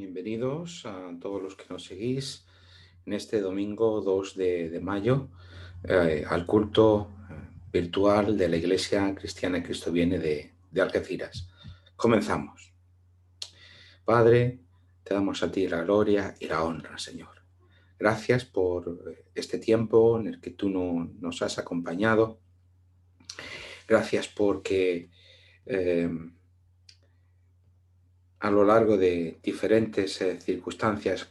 Bienvenidos a todos los que nos seguís en este domingo 2 de mayo al culto virtual de la Iglesia Cristiana Cristo Viene de Algeciras. Comenzamos. Padre, te damos a ti la gloria y la honra, Señor. Gracias por este tiempo en el que tú nos has acompañado. Gracias porque a lo largo de diferentes circunstancias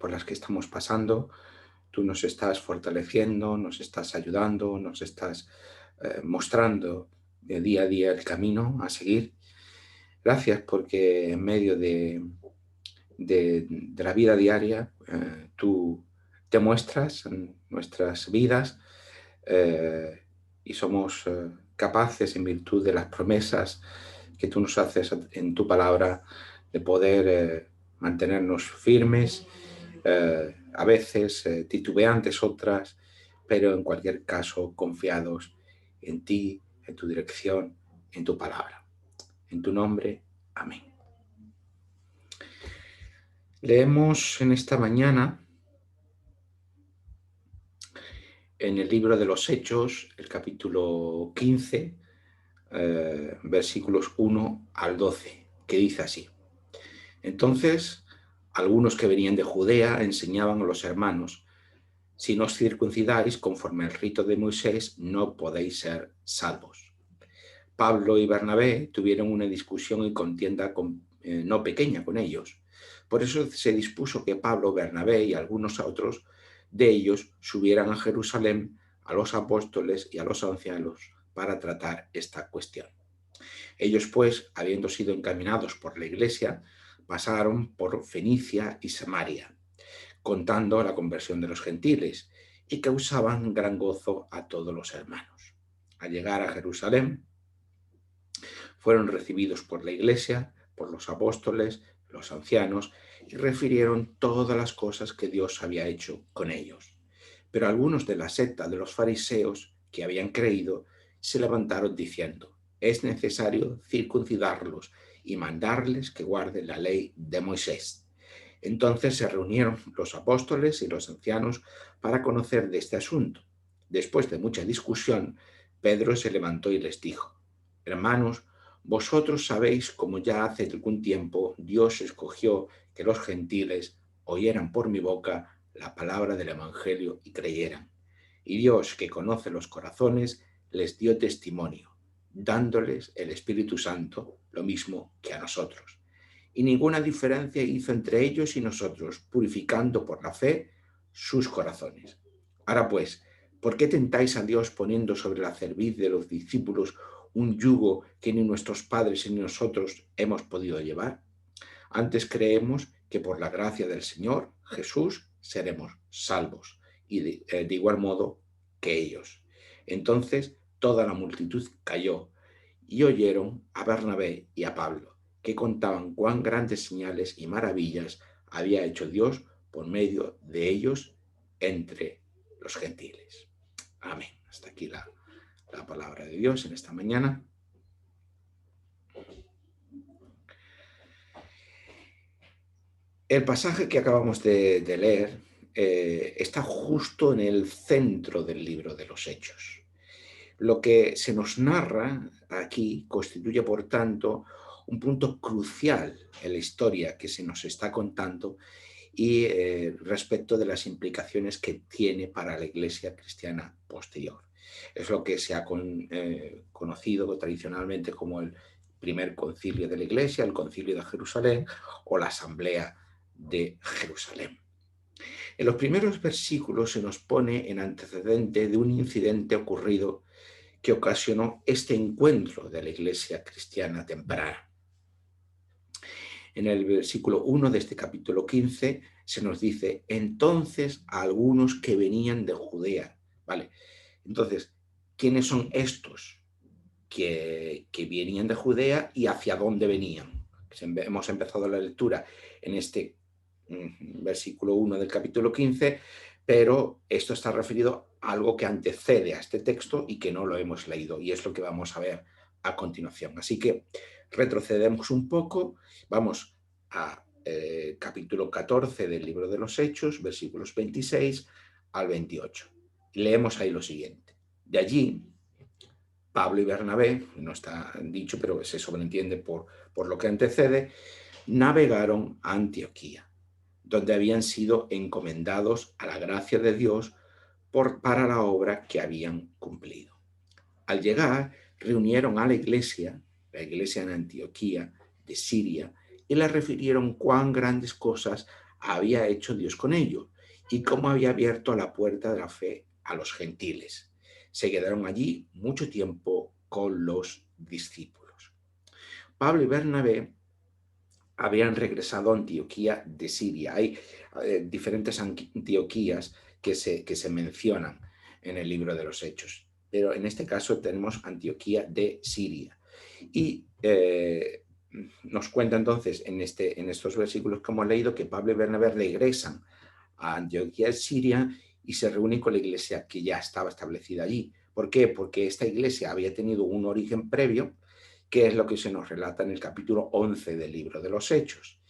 por las que estamos pasando, tú nos estás fortaleciendo, nos estás ayudando, nos estás mostrando de día a día el camino a seguir. Gracias porque en medio de la vida diaria tú te muestras en nuestras vidas y somos capaces, en virtud de las promesas que tú nos haces en tu palabra, de poder mantenernos firmes, a veces titubeantes otras, pero en cualquier caso confiados en ti, en tu dirección, en tu palabra. En tu nombre, amén. Leemos en esta mañana en el libro de los Hechos, el capítulo 15, versículos 1 al 12, que dice así. Entonces, algunos que venían de Judea enseñaban a los hermanos: si no os circuncidáis conforme al rito de Moisés, no podéis ser salvos. Pablo y Bernabé tuvieron una discusión y contienda no pequeña con ellos. Por eso se dispuso que Pablo, Bernabé y algunos otros de ellos subieran a Jerusalén a los apóstoles y a los ancianos para tratar esta cuestión. Ellos, pues, habiendo sido encaminados por la iglesia, pasaron por Fenicia y Samaria, contando la conversión de los gentiles, y causaban gran gozo a todos los hermanos. Al llegar a Jerusalén, fueron recibidos por la iglesia, por los apóstoles, los ancianos, y refirieron todas las cosas que Dios había hecho con ellos. Pero algunos de la secta de los fariseos que habían creído se levantaron diciendo: es necesario circuncidarlos y mandarles que guarden la ley de Moisés. Entonces se reunieron los apóstoles y los ancianos para conocer de este asunto. Después de mucha discusión, Pedro se levantó y les dijo: hermanos, vosotros sabéis cómo ya hace algún tiempo Dios escogió que los gentiles oyeran por mi boca la palabra del Evangelio y creyeran. Y Dios, que conoce los corazones, les dio testimonio, dándoles el Espíritu Santo, lo mismo que a nosotros. Y ninguna diferencia hizo entre ellos y nosotros, purificando por la fe sus corazones. Ahora pues, ¿por qué tentáis a Dios poniendo sobre la cerviz de los discípulos un yugo que ni nuestros padres ni nosotros hemos podido llevar? Antes creemos que por la gracia del Señor Jesús seremos salvos, y de igual modo que ellos. Entonces toda la multitud cayó y oyeron a Bernabé y a Pablo, que contaban cuán grandes señales y maravillas había hecho Dios por medio de ellos entre los gentiles. Amén. Hasta aquí la palabra de Dios en esta mañana. El pasaje que acabamos de leer está justo en el centro del libro de los Hechos. Lo que se nos narra aquí constituye, por tanto, un punto crucial en la historia que se nos está contando y respecto de las implicaciones que tiene para la Iglesia cristiana posterior. Es lo que se ha conocido tradicionalmente como el primer concilio de la Iglesia, el concilio de Jerusalén o la asamblea de Jerusalén. En los primeros versículos se nos pone en antecedente de un incidente ocurrido que ocasionó este encuentro de la Iglesia cristiana temprana. En el versículo 1 de este capítulo 15 se nos dice: entonces a algunos que venían de Judea. ¿Vale? Entonces, ¿quiénes son estos que venían de Judea y hacia dónde venían? Hemos empezado la lectura en este versículo 1 del capítulo 15, pero esto está referido a algo que antecede a este texto y que no lo hemos leído, y es lo que vamos a ver a continuación. Así que retrocedemos un poco, vamos a capítulo 14 del libro de los Hechos, versículos 26 al 28. Leemos ahí lo siguiente. De allí, Pablo y Bernabé, no está dicho, pero se sobreentiende por lo que antecede, navegaron a Antioquía, donde habían sido encomendados a la gracia de Dios para la obra que habían cumplido. Al llegar, reunieron a la iglesia en Antioquía de Siria, y le refirieron cuán grandes cosas había hecho Dios con ellos y cómo había abierto la puerta de la fe a los gentiles. Se quedaron allí mucho tiempo con los discípulos. Pablo y Bernabé habían regresado a Antioquía de Siria. Hay diferentes Antioquías que se mencionan en el libro de los Hechos, pero en este caso tenemos Antioquía de Siria. Y nos cuenta entonces en estos versículos que hemos leído que Pablo y Bernabé regresan a Antioquía de Siria y se reúnen con la iglesia que ya estaba establecida allí. ¿Por qué? Porque esta iglesia había tenido un origen previo, que es lo que se nos relata en el capítulo 11 del libro de los Hechos,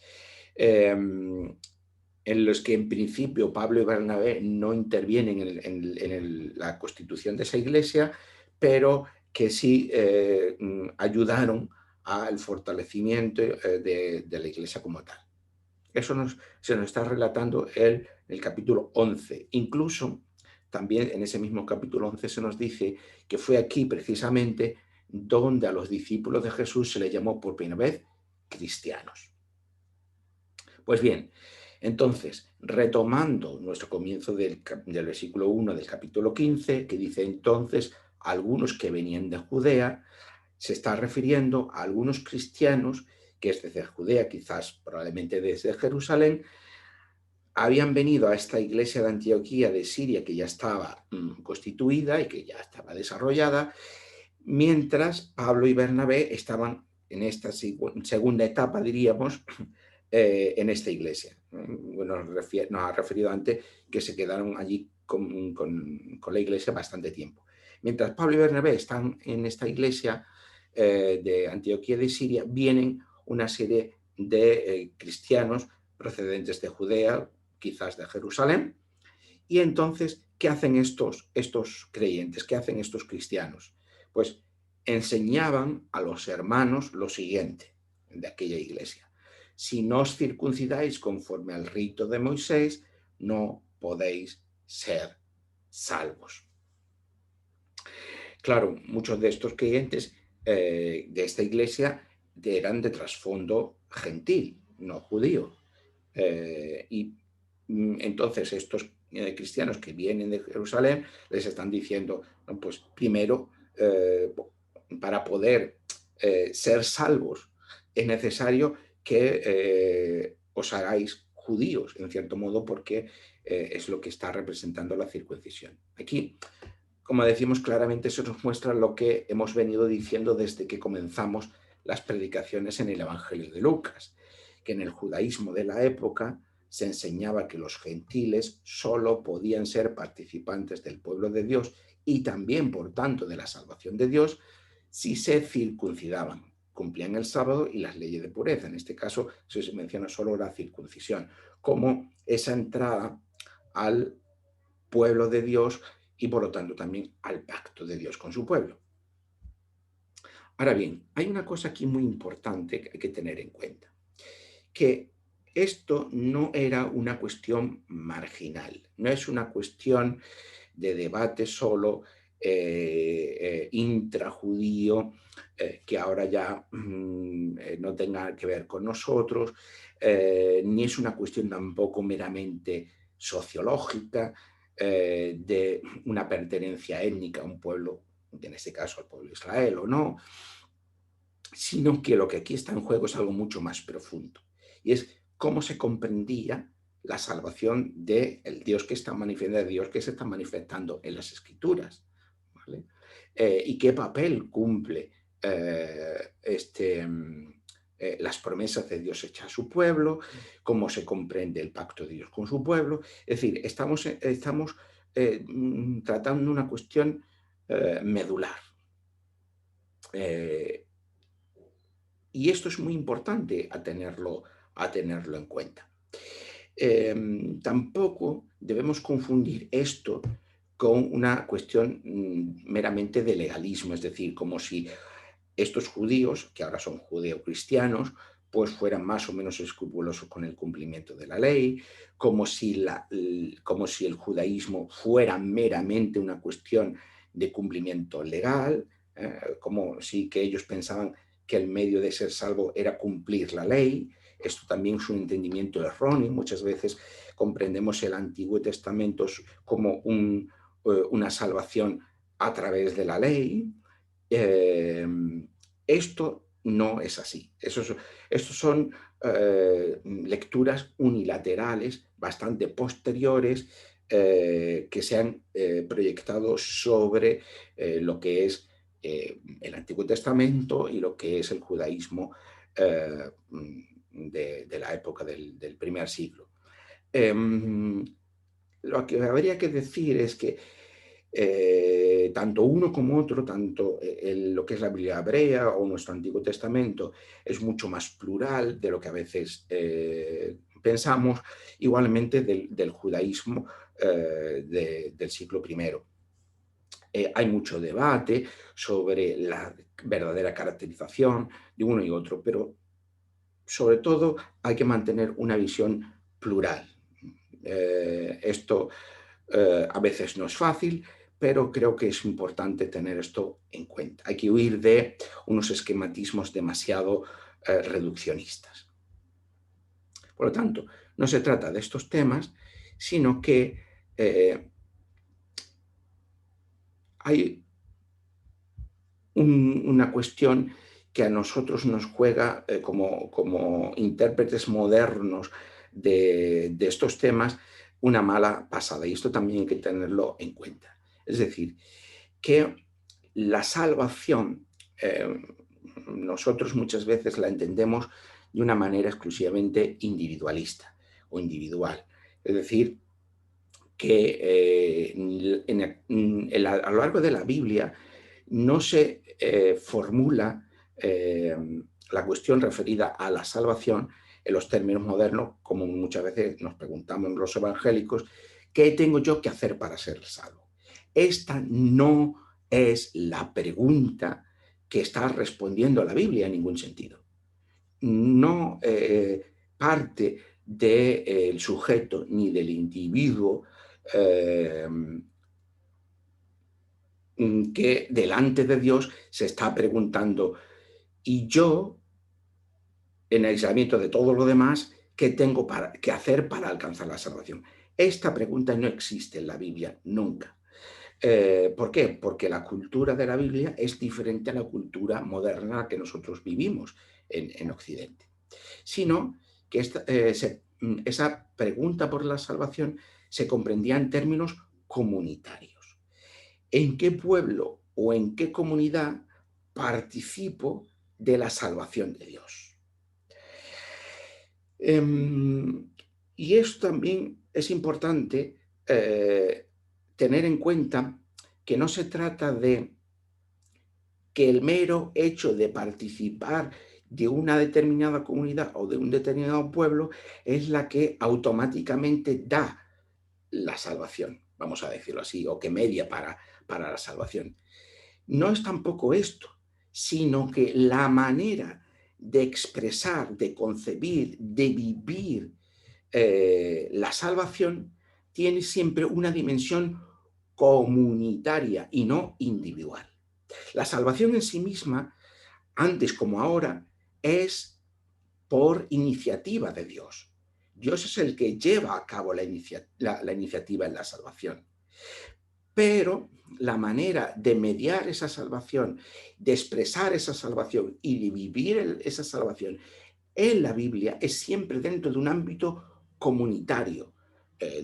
en los que en principio Pablo y Bernabé no intervienen en la constitución de esa iglesia, pero que sí ayudaron al fortalecimiento de la iglesia como tal. Eso se nos está relatando el capítulo 11. Incluso también en ese mismo capítulo 11 se nos dice que fue aquí precisamente donde a los discípulos de Jesús se les llamó por primera vez cristianos. Pues bien, entonces, retomando nuestro comienzo del versículo 1 del capítulo 15, que dice entonces, algunos que venían de Judea, se está refiriendo a algunos cristianos que es desde Judea, quizás probablemente desde Jerusalén, habían venido a esta iglesia de Antioquía de Siria que ya estaba constituida y que ya estaba desarrollada, mientras Pablo y Bernabé estaban en esta segunda etapa, diríamos, en esta iglesia. Bueno, nos ha referido antes que se quedaron allí con la iglesia bastante tiempo. Mientras Pablo y Bernabé están en esta iglesia de Antioquía de Siria, vienen una serie de cristianos procedentes de Judea, quizás de Jerusalén, y entonces, ¿qué hacen estos creyentes? ¿Qué hacen estos cristianos? Pues enseñaban a los hermanos lo siguiente de aquella iglesia. Si no os circuncidáis conforme al rito de Moisés, no podéis ser salvos. Claro, muchos de estos creyentes de esta iglesia eran de trasfondo gentil, no judío. Y entonces estos cristianos que vienen de Jerusalén les están diciendo, no, pues primero, para poder ser salvos, es necesario que os hagáis judíos, en cierto modo, porque es lo que está representando la circuncisión. Aquí, como decimos claramente, eso nos muestra lo que hemos venido diciendo desde que comenzamos las predicaciones en el Evangelio de Lucas, que en el judaísmo de la época se enseñaba que los gentiles solo podían ser participantes del pueblo de Dios y también, por tanto, de la salvación de Dios si se circuncidaban, cumplían el sábado y las leyes de pureza. En este caso se menciona solo la circuncisión, como esa entrada al pueblo de Dios y por lo tanto también al pacto de Dios con su pueblo. Ahora bien, hay una cosa aquí muy importante que hay que tener en cuenta, que esto no era una cuestión marginal, no es una cuestión de debate solo intrajudío, que ahora ya no tenga que ver con nosotros, ni es una cuestión tampoco meramente sociológica, de una pertenencia étnica a un pueblo, en este caso al pueblo de Israel o no, sino que lo que aquí está en juego es algo mucho más profundo, y es cómo se comprendía la salvación del Dios que está manifestando, de Dios que se está manifestando en las Escrituras, ¿vale? Y qué papel cumple las promesas de Dios hechas a su pueblo, cómo se comprende el pacto de Dios con su pueblo. Es decir, estamos tratando una cuestión medular. Y esto es muy importante a tenerlo a tenerlo en cuenta. Tampoco debemos confundir esto con una cuestión meramente de legalismo, es decir, como si estos judíos, que ahora son judeocristianos, pues fueran más o menos escrupulosos con el cumplimiento de la ley, como si el judaísmo fuera meramente una cuestión de cumplimiento legal, como si que ellos pensaban que el medio de ser salvo era cumplir la ley. Esto también es un entendimiento erróneo. Muchas veces comprendemos el Antiguo Testamento como una salvación a través de la ley. Esto no es así. Estos son lecturas unilaterales, bastante posteriores, que se han proyectado sobre lo que es el Antiguo Testamento y lo que es el judaísmo de la época del primer siglo. Lo que habría que decir es que tanto uno como otro, tanto lo que es la Biblia hebrea o nuestro Antiguo Testamento, es mucho más plural de lo que a veces pensamos, igualmente del judaísmo del siglo I. Hay mucho debate sobre la verdadera caracterización de uno y otro, pero sobre todo hay que mantener una visión plural. Esto a veces no es fácil, pero creo que es importante tener esto en cuenta. Hay que huir de unos esquematismos demasiado reduccionistas. Por lo tanto, no se trata de estos temas, sino que hay una cuestión que a nosotros nos juega como intérpretes modernos de estos temas una mala pasada, y esto también hay que tenerlo en cuenta. Es decir, que la salvación nosotros muchas veces la entendemos de una manera exclusivamente individualista o individual. Es decir, que a lo largo de la Biblia no se formula la cuestión referida a la salvación en los términos modernos, como muchas veces nos preguntamos los evangélicos, ¿qué tengo yo que hacer para ser salvo? Esta no es la pregunta que está respondiendo la Biblia en ningún sentido. No parte del sujeto ni del individuo que delante de Dios se está preguntando, ¿y yo, en aislamiento de todo lo demás, qué tengo que hacer para alcanzar la salvación? Esta pregunta no existe en la Biblia nunca. ¿Por qué? Porque la cultura de la Biblia es diferente a la cultura moderna que nosotros vivimos en Occidente. Sino que esa pregunta por la salvación se comprendía en términos comunitarios. ¿En qué pueblo o en qué comunidad participo de la salvación de Dios? Y esto también es importante tener en cuenta que no se trata de que el mero hecho de participar de una determinada comunidad o de un determinado pueblo es la que automáticamente da la salvación, vamos a decirlo así, o que media para la salvación. No es tampoco esto, sino que la manera de expresar, de concebir, de vivir la salvación tiene siempre una dimensión comunitaria y no individual. La salvación en sí misma, antes como ahora, es por iniciativa de Dios. Dios es el que lleva a cabo la iniciativa en la salvación. Pero la manera de mediar esa salvación, de expresar esa salvación y de vivir esa salvación en la Biblia es siempre dentro de un ámbito comunitario,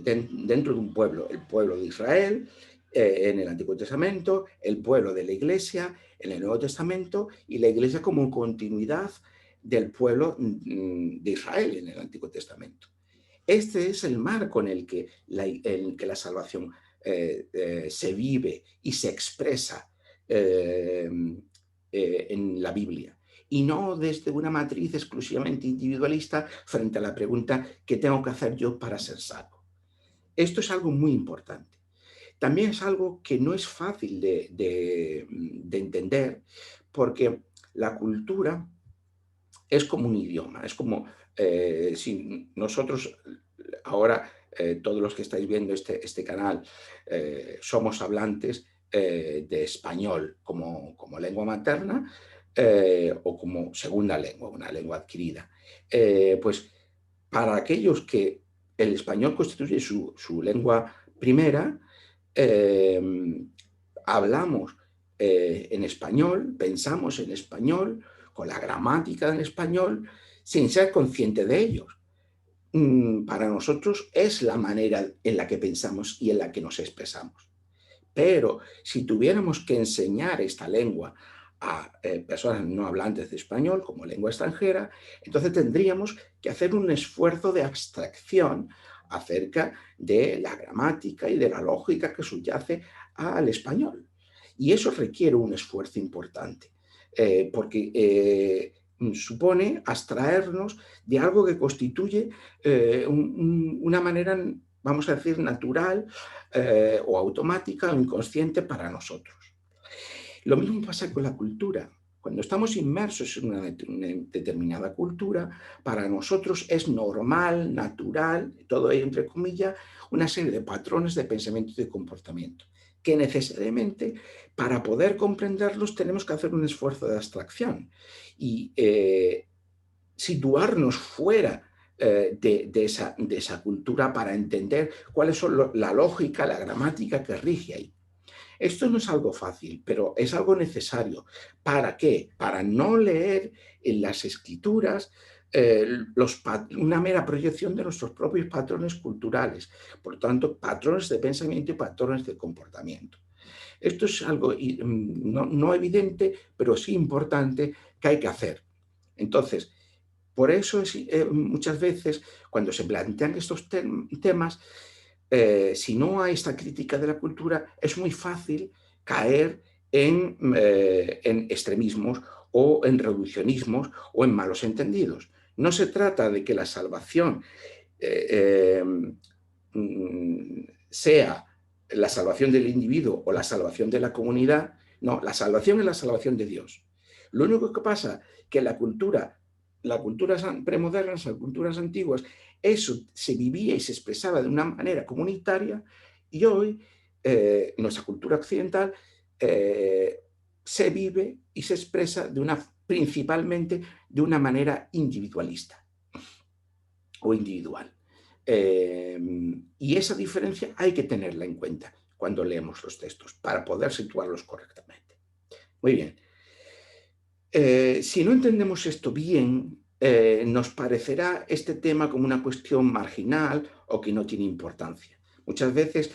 dentro de un pueblo, el pueblo de Israel en el Antiguo Testamento, el pueblo de la Iglesia en el Nuevo Testamento y la Iglesia como continuidad del pueblo de Israel en el Antiguo Testamento. Este es el marco en el que la salvación se vive y se expresa en la Biblia. y no desde una matriz exclusivamente individualista frente a la pregunta ¿qué tengo que hacer yo para ser salvo? Esto es algo muy importante. También es algo que no es fácil de entender, porque la cultura es como un idioma, es como si nosotros ahora, todos los que estáis viendo este canal, somos hablantes de español como lengua materna o como segunda lengua, una lengua adquirida. Pues para aquellos que el español constituye su lengua primera, eh, hablamos en español, pensamos en español, con la gramática en español, sin ser consciente de ellos. Para nosotros es la manera en la que pensamos y en la que nos expresamos. Pero si tuviéramos que enseñar esta lengua a personas no hablantes de español como lengua extranjera, entonces tendríamos que hacer un esfuerzo de abstracción acerca de la gramática y de la lógica que subyace al español. Y eso requiere un esfuerzo importante, porque supone abstraernos de algo que constituye una manera, vamos a decir, natural o automática o inconsciente para nosotros. Lo mismo pasa con la cultura. Cuando estamos inmersos en una determinada cultura, para nosotros es normal, natural, todo ello entre comillas, una serie de patrones de pensamiento y de comportamiento, que necesariamente para poder comprenderlos tenemos que hacer un esfuerzo de abstracción y situarnos fuera de esa cultura para entender cuáles son la lógica, la gramática que rige ahí. Esto no es algo fácil, pero es algo necesario. ¿Para qué? Para no leer en las escrituras una mera proyección de nuestros propios patrones culturales, por tanto, patrones de pensamiento y patrones de comportamiento. Esto es algo no evidente, pero sí importante que hay que hacer. Entonces, por eso muchas veces cuando se plantean estos temas, si no hay esta crítica de la cultura, es muy fácil caer en extremismos o en reduccionismos o en malos entendidos. No se trata de que la salvación eh, sea la salvación del individuo o la salvación de la comunidad. No, la salvación es la salvación de Dios. Lo único que pasa es que la cultura premodernas, las culturas antiguas, eso se vivía y se expresaba de una manera comunitaria y hoy nuestra cultura occidental se vive y se expresa principalmente de una manera individualista o individual. Y esa diferencia hay que tenerla en cuenta cuando leemos los textos para poder situarlos correctamente. Muy bien. Si no entendemos esto bien, nos parecerá este tema como una cuestión marginal o que no tiene importancia. Muchas veces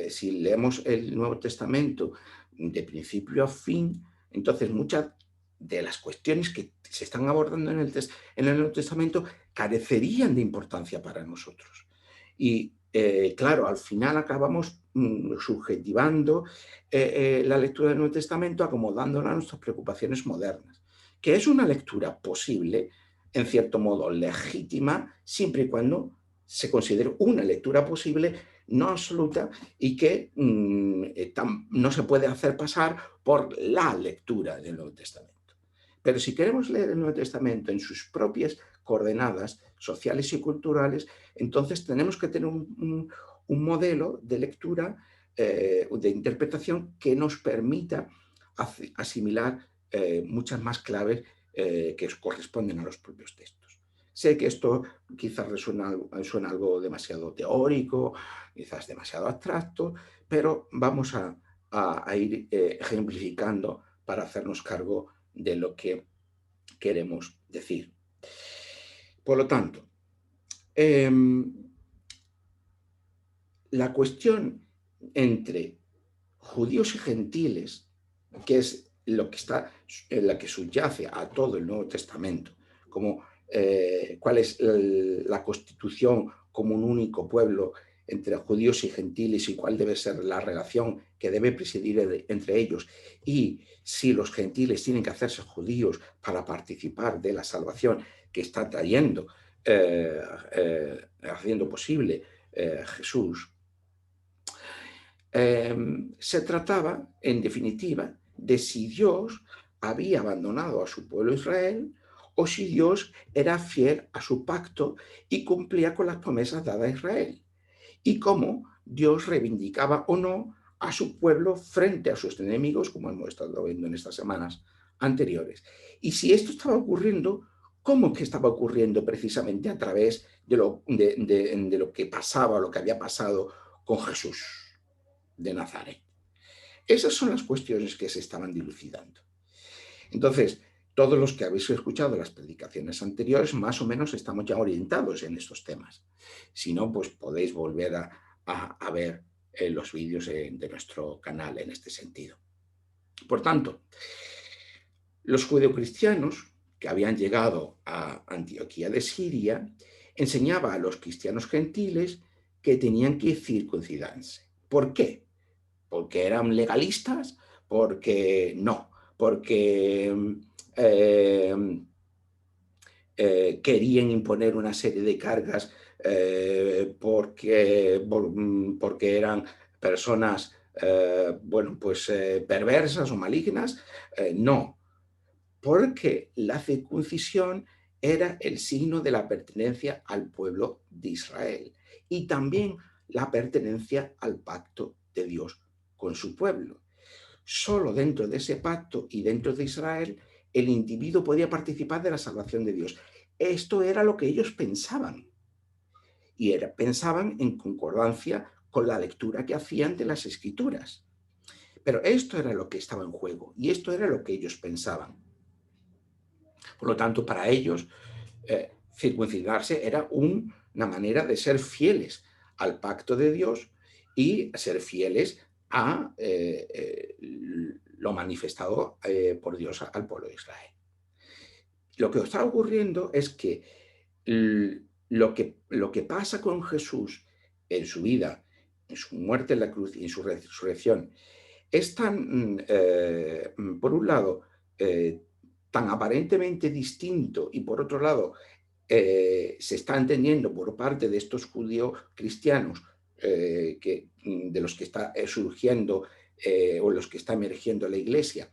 si leemos el Nuevo Testamento de principio a fin, entonces muchas de las cuestiones que se están abordando en el Nuevo Testamento carecerían de importancia para nosotros. Y claro, al final acabamos subjetivando la lectura del Nuevo Testamento acomodándola a nuestras preocupaciones modernas, que es una lectura posible, en cierto modo legítima, siempre y cuando se considere una lectura posible, no absoluta, y que no se puede hacer pasar por la lectura del Nuevo Testamento. Pero si queremos leer el Nuevo Testamento en sus propias coordenadas sociales y culturales, entonces tenemos que tener un modelo de lectura, de interpretación que nos permita asimilar muchas más claves que corresponden a los propios textos. Sé que esto quizás suena algo demasiado teórico, quizás demasiado abstracto, pero vamos a ir ejemplificando para hacernos cargo de lo que queremos decir. Por lo tanto, la cuestión entre judíos y gentiles, que es la que subyace a todo el Nuevo Testamento, como cuál es la constitución como un único pueblo entre judíos y gentiles y cuál debe ser la relación que debe presidir entre ellos, y si los gentiles tienen que hacerse judíos para participar de la salvación que está trayendo, haciendo posible Jesús, se trataba, en definitiva, de si Dios había abandonado a su pueblo Israel o si Dios era fiel a su pacto y cumplía con las promesas dadas a Israel, y cómo Dios reivindicaba o no a su pueblo frente a sus enemigos, como hemos estado viendo en estas semanas anteriores. Y si esto estaba ocurriendo, ¿cómo que estaba ocurriendo precisamente a través de lo que pasaba, lo que había pasado con Jesús de Nazaret? Esas son las cuestiones que se estaban dilucidando. Entonces, todos los que habéis escuchado las predicaciones anteriores, más o menos estamos ya orientados en estos temas. Si no, pues podéis volver a ver los vídeos de nuestro canal en este sentido. Por tanto, los judeocristianos que habían llegado a Antioquía de Siria enseñaban a los cristianos gentiles que tenían que circuncidarse. ¿Por qué? ¿Porque eran legalistas? Porque no, porque querían imponer una serie de cargas porque eran personas perversas o malignas. No, porque la circuncisión era el signo de la pertenencia al pueblo de Israel y también la pertenencia al pacto de Dios con su pueblo. Solo dentro de ese pacto y dentro de Israel el individuo podía participar de la salvación de Dios. Esto era lo que ellos pensaban, y pensaban en concordancia con la lectura que hacían de las Escrituras. Pero esto era lo que estaba en juego y esto era lo que ellos pensaban. Por lo tanto, para ellos, circuncidarse era una manera de ser fieles al pacto de Dios y ser fieles a lo manifestado por Dios al pueblo de Israel. Lo que está ocurriendo es que lo que pasa con Jesús en su vida, en su muerte en la cruz y en su resurrección, es tan, por un lado, tan aparentemente distinto y por otro lado se está entendiendo por parte de estos judíos cristianos de los que está surgiendo o los que está emergiendo la Iglesia,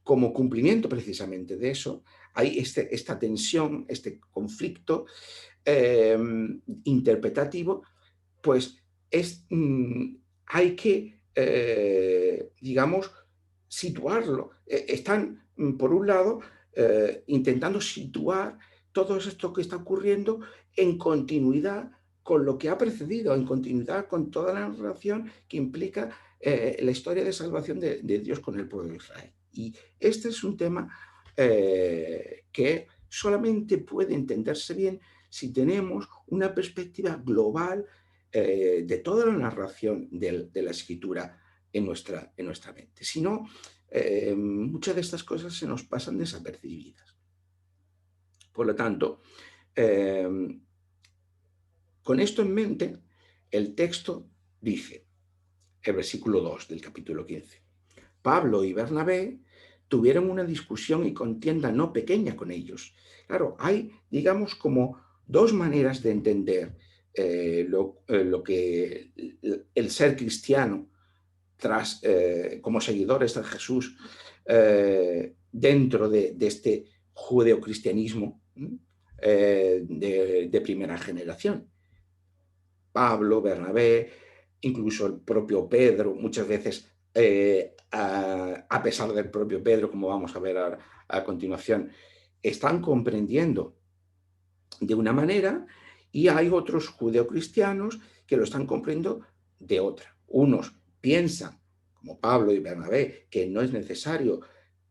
como cumplimiento precisamente de eso, hay esta tensión, este conflicto interpretativo, pues hay que, digamos, situarlo. Están, por un lado, intentando situar todo esto que está ocurriendo en continuidad con lo que ha precedido, en continuidad con toda la narración que implica la historia de salvación de Dios con el pueblo de Israel. Y este es un tema que solamente puede entenderse bien si tenemos una perspectiva global de toda la narración de la escritura en nuestra mente. Si no, muchas de estas cosas se nos pasan desapercibidas. Por lo tanto, con esto en mente, el texto dice, el versículo 2 del capítulo 15, Pablo y Bernabé tuvieron una discusión y contienda no pequeña con ellos. Claro, hay, digamos, como dos maneras de entender lo que el ser cristiano como seguidores de Jesús dentro de este judeocristianismo de primera generación. Pablo, Bernabé, incluso el propio Pedro, muchas veces, a pesar del propio Pedro, como vamos a ver a continuación, están comprendiendo de una manera y hay otros judeocristianos que lo están comprendiendo de otra. Unos piensan, como Pablo y Bernabé, que no es necesario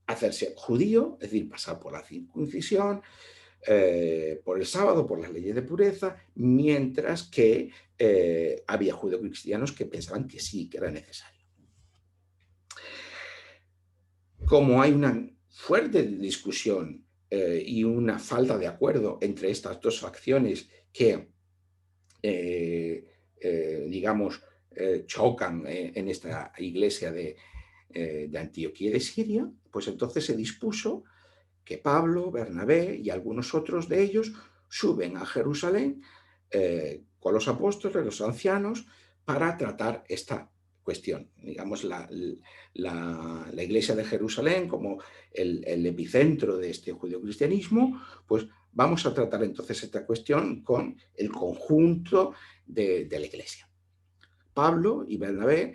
hacerse judío, es decir, pasar por la circuncisión, por el sábado, por las leyes de pureza, mientras que había judeocristianos que pensaban que sí, que era necesario. Como hay una fuerte discusión y una falta de acuerdo entre estas dos facciones que digamos, chocan en esta iglesia de Antioquía de Siria, pues entonces se dispuso que Pablo, Bernabé y algunos otros de ellos suben a Jerusalén con los apóstoles, los ancianos, para tratar esta cuestión. Digamos, la iglesia de Jerusalén como el epicentro de este judeocristianismo, pues vamos a tratar entonces esta cuestión con el conjunto de la iglesia. Pablo y Bernabé,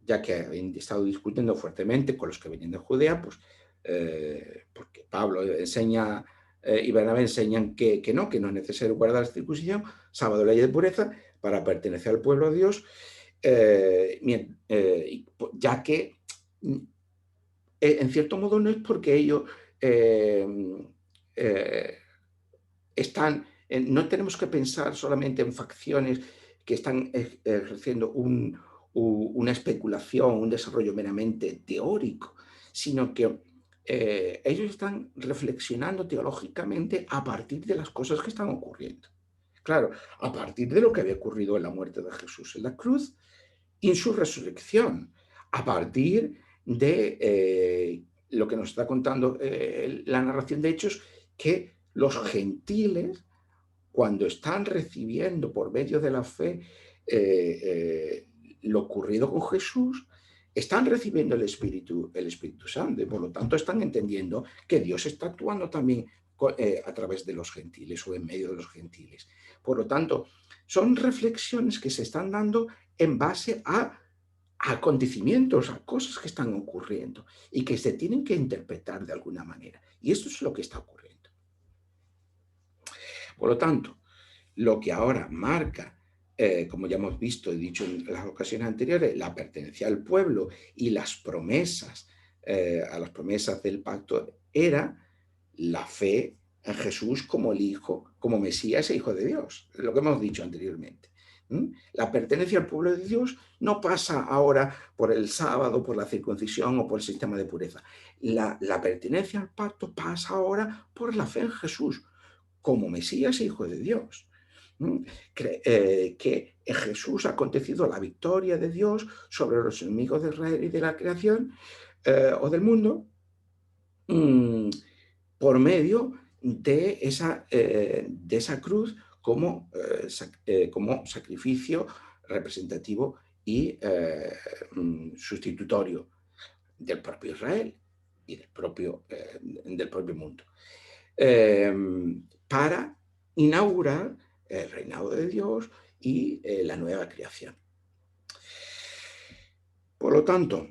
ya que han estado discutiendo fuertemente con los que venían de Judea, pues porque Pablo enseña y Bernabé enseñan que no es necesario guardar la circuncisión, sábado ley de pureza, para pertenecer al pueblo de Dios, ya que en cierto modo no es porque ellos están, no tenemos que pensar solamente en facciones que están ejerciendo una especulación, un desarrollo meramente teórico, sino que ellos están reflexionando teológicamente a partir de las cosas que están ocurriendo. Claro, a partir de lo que había ocurrido en la muerte de Jesús en la cruz y en su resurrección, a partir de lo que nos está contando la narración de Hechos, que los gentiles, cuando están recibiendo por medio de la fe lo ocurrido con Jesús, están recibiendo el Espíritu Santo, y por lo tanto están entendiendo que Dios está actuando también a través de los gentiles o en medio de los gentiles. Por lo tanto, son reflexiones que se están dando en base a acontecimientos, a cosas que están ocurriendo y que se tienen que interpretar de alguna manera. Y esto es lo que está ocurriendo. Por lo tanto, lo que ahora marca, como ya hemos visto y dicho en las ocasiones anteriores, la pertenencia al pueblo y las promesas, a las promesas del pacto, era la fe en Jesús como el Hijo, como Mesías e Hijo de Dios, lo que hemos dicho anteriormente. La pertenencia al pueblo de Dios no pasa ahora por el sábado, por la circuncisión o por el sistema de pureza. La pertenencia al pacto pasa ahora por la fe en Jesús como Mesías e Hijo de Dios. Que en Jesús ha acontecido la victoria de Dios sobre los enemigos de Israel y de la creación o del mundo por medio de esa cruz como sacrificio representativo y sustitutorio del propio Israel y del propio mundo, para inaugurar el reinado de Dios y la nueva creación. Por lo tanto,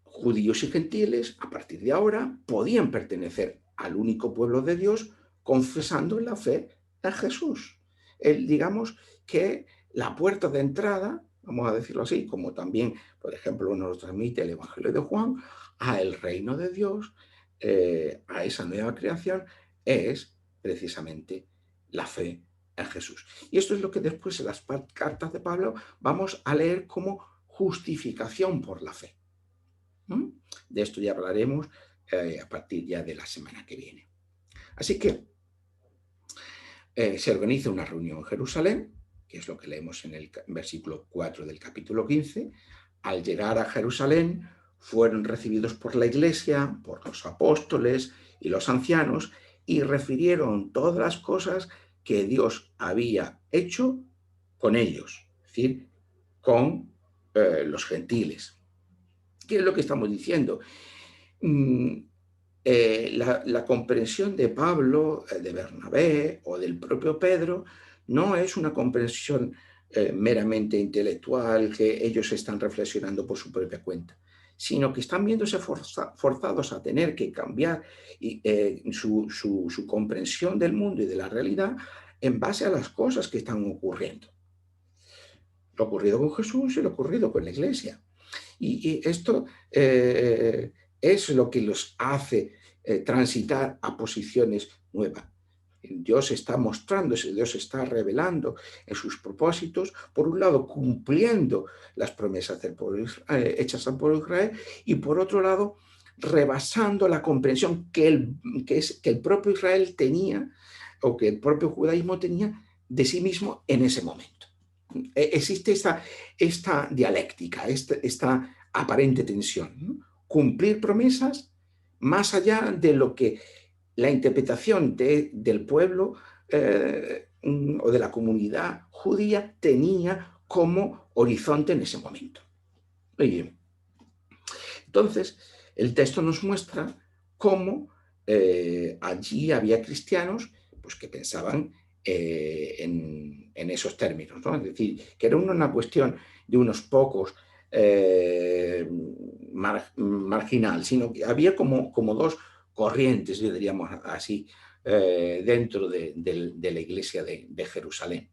judíos y gentiles, a partir de ahora, podían pertenecer al único pueblo de Dios confesando la fe en Jesús. Digamos que la puerta de entrada, vamos a decirlo así, como también, por ejemplo, nos transmite el Evangelio de Juan, al reino de Dios, a esa nueva creación, es precisamente la fe en Jesús. Y esto es lo que después en las cartas de Pablo vamos a leer como justificación por la fe. De esto ya hablaremos a partir ya de la semana que viene. Así que se organiza una reunión en Jerusalén, que es lo que leemos en el versículo 4 del capítulo 15. Al llegar a Jerusalén, fueron recibidos por la iglesia, por los apóstoles y los ancianos, y refirieron todas las cosas que Dios había hecho con ellos, es decir, con los gentiles. ¿Qué es lo que estamos diciendo? La comprensión de Pablo, de Bernabé o del propio Pedro no es una comprensión meramente intelectual que ellos están reflexionando por su propia cuenta, sino que están viéndose forzados a tener que cambiar su comprensión del mundo y de la realidad en base a las cosas que están ocurriendo. Lo ocurrido con Jesús y lo ocurrido con la Iglesia. Y esto es lo que los hace transitar a posiciones nuevas. Dios está mostrándose, Dios está revelando en sus propósitos, por un lado cumpliendo las promesas del pueblo, hechas al pueblo de Israel, y por otro lado rebasando la comprensión que el propio Israel tenía, o que el propio judaísmo tenía, de sí mismo en ese momento. Existe esta dialéctica, esta aparente tensión, ¿no? Cumplir promesas más allá de lo que la interpretación del pueblo o de la comunidad judía tenía como horizonte en ese momento. Muy bien. Entonces, el texto nos muestra cómo allí había cristianos pues, que pensaban en esos términos, ¿no? Es decir, que era una cuestión de unos pocos marginal, sino que había como dos corrientes, diríamos así, dentro de la iglesia de Jerusalén.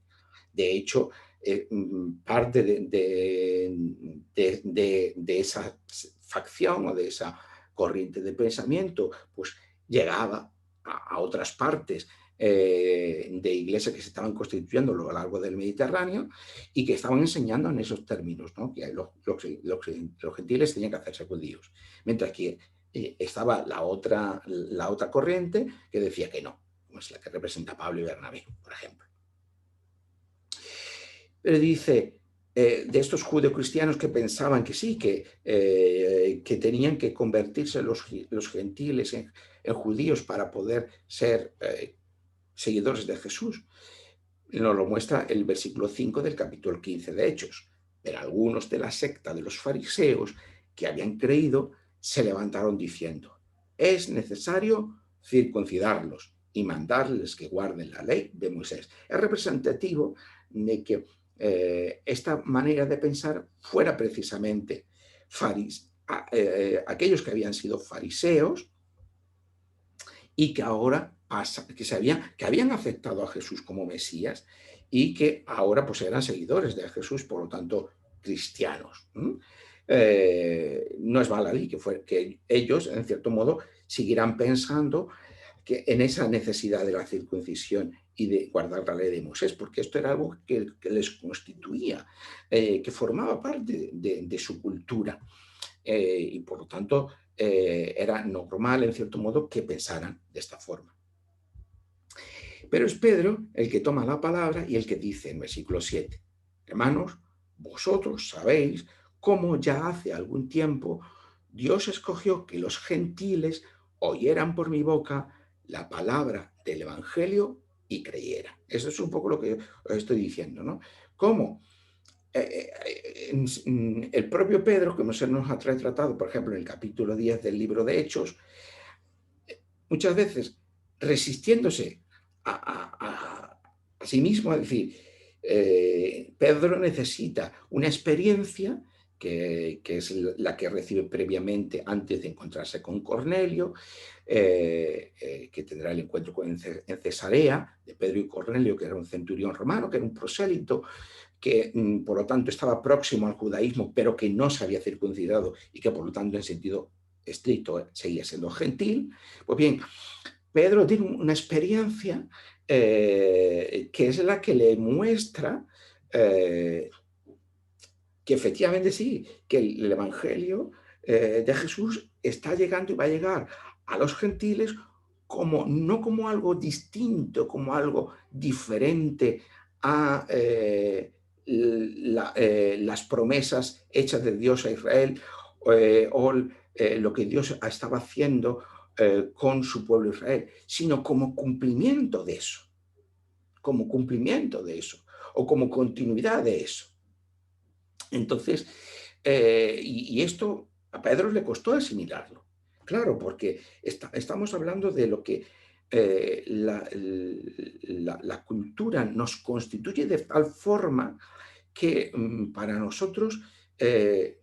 De hecho, parte de esa facción o de esa corriente de pensamiento, pues llegaba a otras partes de iglesias que se estaban constituyendo a lo largo del Mediterráneo y que estaban enseñando en esos términos, ¿no? Que los gentiles tenían que hacerse judíos, mientras que estaba la otra corriente que decía que no, como es la que representa Pablo y Bernabé, por ejemplo. Pero dice, de estos judeocristianos que pensaban que sí, que tenían que convertirse los gentiles en judíos para poder ser seguidores de Jesús. Nos lo muestra el versículo 5 del capítulo 15 de Hechos. Pero algunos de la secta de los fariseos que habían creído se levantaron diciendo, es necesario circuncidarlos y mandarles que guarden la ley de Moisés. Es representativo de que esta manera de pensar fuera precisamente aquellos que habían sido fariseos y que ahora que habían aceptado a Jesús como Mesías y que ahora pues eran seguidores de Jesús, por lo tanto cristianos. No es baladí que ellos, en cierto modo, seguirán pensando que en esa necesidad de la circuncisión y de guardar la ley de Moisés, porque esto era algo que les constituía, que formaba parte de su cultura. Y por lo tanto era normal, en cierto modo, que pensaran de esta forma. Pero es Pedro el que toma la palabra y el que dice en versículo 7, hermanos, vosotros sabéis cómo ya hace algún tiempo Dios escogió que los gentiles oyeran por mi boca la palabra del Evangelio y creyeran. Eso es un poco lo que os estoy diciendo, ¿no? ¿Cómo? El propio Pedro, que nos ha retratado, por ejemplo, en el capítulo 10 del libro de Hechos, muchas veces resistiéndose a sí mismo, es decir, Pedro necesita una experiencia que es la que recibe previamente antes de encontrarse con Cornelio, que tendrá el encuentro en Cesarea, de Pedro y Cornelio, que era un centurión romano, que era un prosélito, que por lo tanto estaba próximo al judaísmo, pero que no se había circuncidado y que por lo tanto en sentido estricto seguía siendo gentil. Pues bien, Pedro tiene una experiencia que es la que le muestra que efectivamente sí, que el Evangelio de Jesús está llegando y va a llegar a los gentiles no como algo distinto, como algo diferente a las promesas hechas de Dios a Israel o lo que Dios estaba haciendo con su pueblo Israel, sino como cumplimiento de eso, o como continuidad de eso. Entonces, y esto a Pedro le costó asimilarlo, claro, porque estamos hablando de lo que la cultura nos constituye de tal forma que para nosotros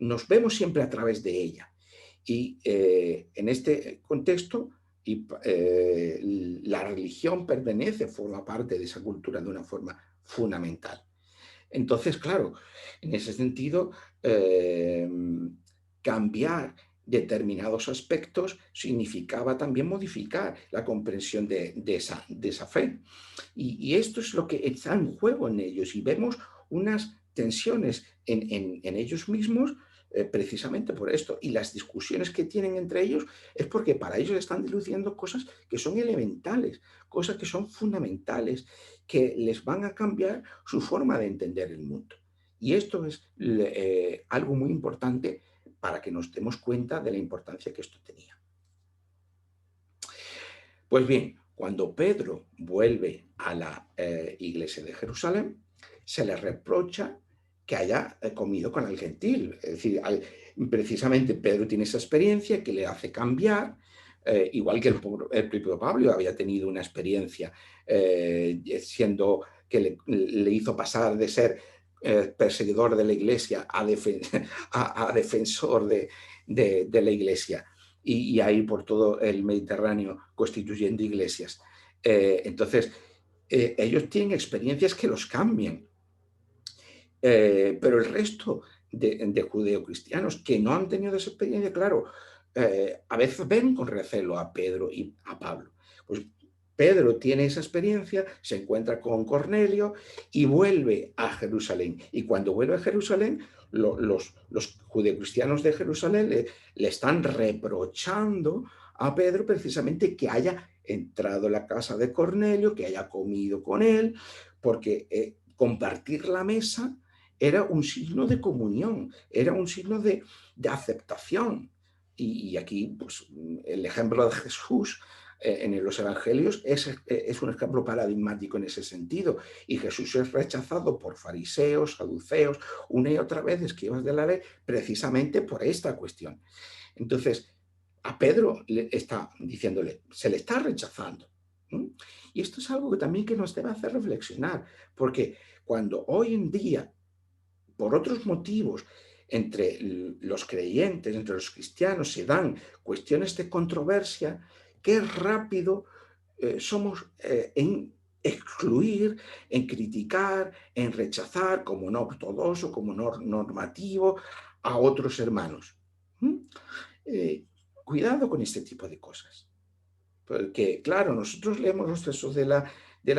nos vemos siempre a través de ella. Y en este contexto, la religión forma parte de esa cultura de una forma fundamental. Entonces, claro, en ese sentido, cambiar determinados aspectos significaba también modificar la comprensión de esa fe. Y esto es lo que está en juego en ellos. Y vemos unas tensiones en ellos mismos precisamente por esto. Y las discusiones que tienen entre ellos es porque para ellos están diluciendo cosas que son elementales, cosas que son fundamentales, que les van a cambiar su forma de entender el mundo. Y esto es algo muy importante para que nos demos cuenta de la importancia que esto tenía. Pues bien, cuando Pedro vuelve a la iglesia de Jerusalén, se le reprocha que haya comido con el gentil. Es decir, precisamente Pedro tiene esa experiencia que le hace cambiar, igual que el propio Pablo había tenido una experiencia siendo que le hizo pasar de ser perseguidor de la iglesia a defensor de la iglesia y a ir por todo el Mediterráneo constituyendo iglesias. Entonces, ellos tienen experiencias que los cambian, pero el resto de judeocristianos que no han tenido esa experiencia, claro, a veces ven con recelo a Pedro y a Pablo. Pues Pedro tiene esa experiencia, se encuentra con Cornelio y vuelve a Jerusalén. Y cuando vuelve a Jerusalén, los judeocristianos de Jerusalén le están reprochando a Pedro precisamente que haya entrado a la casa de Cornelio, que haya comido con él, porque compartir la mesa era un signo de comunión, era un signo de aceptación. Y aquí, pues, el ejemplo de Jesús en los evangelios es un ejemplo paradigmático en ese sentido. Y Jesús es rechazado por fariseos, saduceos, una y otra vez escribas de la ley, precisamente por esta cuestión. Entonces, a Pedro le está diciéndole, se le está rechazando. ¿Mm? Y esto es algo que también que nos debe hacer reflexionar, porque cuando hoy en día, por otros motivos, entre los creyentes, entre los cristianos, se dan cuestiones de controversia, qué rápido somos en excluir, en criticar, en rechazar como no ortodoxo, como no normativo a otros hermanos. ¿Mm? Cuidado con este tipo de cosas. Porque, claro, nosotros leemos los textos de la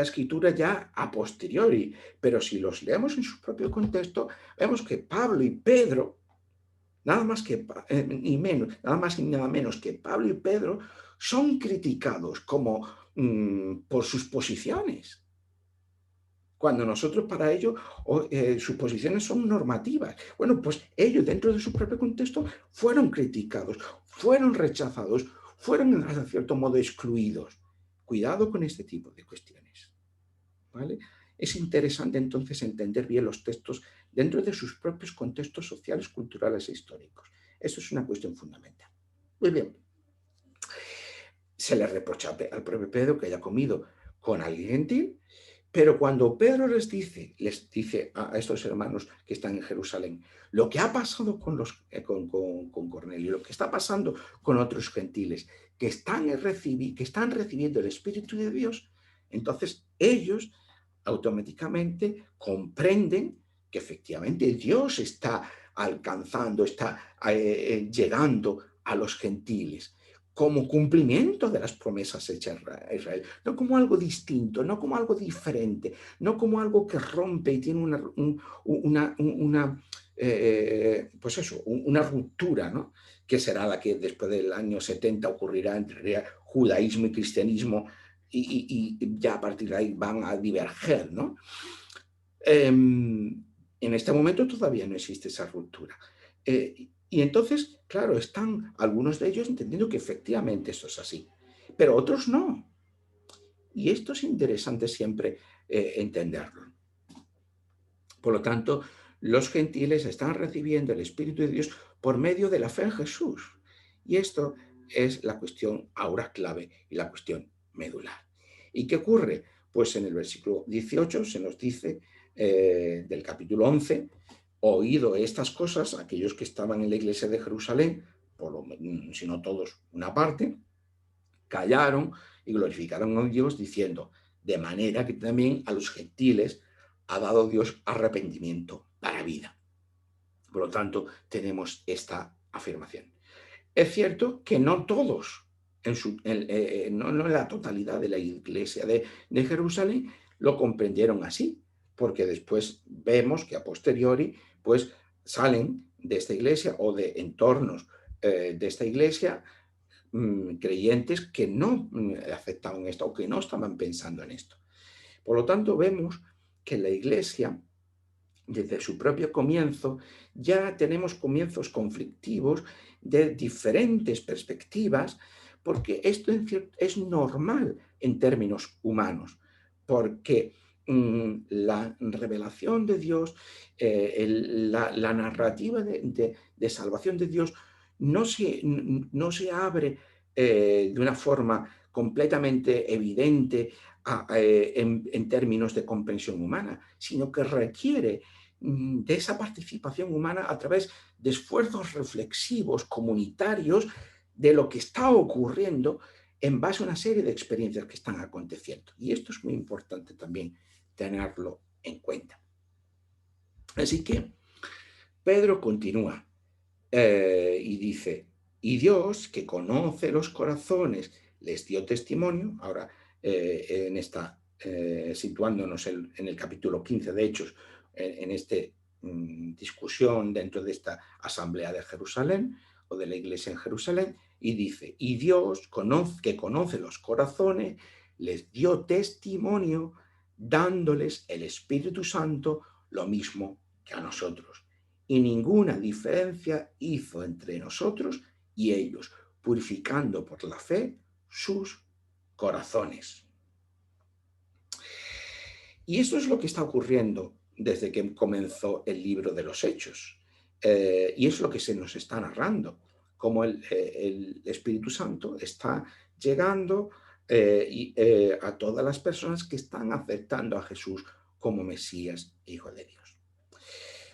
escritura ya a posteriori, pero si los leemos en su propio contexto, vemos que Pablo y Pedro, nada más que ni menos, nada más y nada menos que Pablo y Pedro, son criticados como por sus posiciones. Cuando nosotros para ello sus posiciones son normativas. Bueno, pues ellos dentro de su propio contexto fueron criticados, fueron rechazados, fueron en cierto modo excluidos. Cuidado con este tipo de cuestiones. ¿Vale? Es interesante entonces entender bien los textos dentro de sus propios contextos sociales, culturales e históricos. Eso es una cuestión fundamental. Muy bien. Se le reprocha al propio Pedro que haya comido con alguien gentil, pero cuando Pedro les dice a estos hermanos que están en Jerusalén, lo que ha pasado con Cornelio, lo que está pasando con otros gentiles, que están recibiendo el Espíritu de Dios, entonces ellos automáticamente comprenden que efectivamente Dios está alcanzando, está llegando a los gentiles como cumplimiento de las promesas hechas a Israel, no como algo distinto, no como algo diferente, no como algo que rompe y tiene pues eso, una ruptura, ¿no? Que será la que después del año 70 ocurrirá entre judaísmo y cristianismo y ya a partir de ahí van a diverger, ¿no? En este momento todavía no existe esa ruptura. Y entonces, claro, están algunos de ellos entendiendo que efectivamente esto es así, pero otros no. Y esto es interesante siempre entenderlo. Por lo tanto, los gentiles están recibiendo el Espíritu de Dios por medio de la fe en Jesús. Y esto es la cuestión ahora clave y la cuestión medular. ¿Y qué ocurre? Pues en el versículo 18 se nos dice del capítulo 11, oído estas cosas, aquellos que estaban en la iglesia de Jerusalén, si no todos, una parte, callaron y glorificaron a Dios diciendo, de manera que también a los gentiles ha dado Dios arrepentimiento para vida. Por lo tanto, tenemos esta afirmación. Es cierto que no todos, no en la totalidad de la iglesia de Jerusalén, lo comprendieron así, porque después vemos que a posteriori, pues salen de esta iglesia o de entornos de esta iglesia, creyentes que no aceptaban esto o que no estaban pensando en esto. Por lo tanto, vemos que la iglesia, desde su propio comienzo, ya tenemos comienzos conflictivos de diferentes perspectivas, porque esto es normal en términos humanos, porque la revelación de Dios, la narrativa de salvación de Dios no se abre de una forma completamente evidente en términos de comprensión humana, sino que requiere de esa participación humana a través de esfuerzos reflexivos, comunitarios, de lo que está ocurriendo en base a una serie de experiencias que están aconteciendo. Y esto es muy importante también tenerlo en cuenta. Así que Pedro continúa y dice, y Dios, que conoce los corazones, les dio testimonio. Ahora, situándonos en el capítulo 15 de Hechos, en esta discusión dentro de esta asamblea de Jerusalén o de la iglesia en Jerusalén, y dice, y Dios, que conoce los corazones, les dio testimonio dándoles el Espíritu Santo lo mismo que a nosotros. Y ninguna diferencia hizo entre nosotros y ellos, purificando por la fe sus corazones. Y esto es lo que está ocurriendo desde que comenzó el libro de los Hechos. Y es lo que se nos está narrando, cómo el Espíritu Santo está llegando a todas las personas que están aceptando a Jesús como Mesías, Hijo de Dios.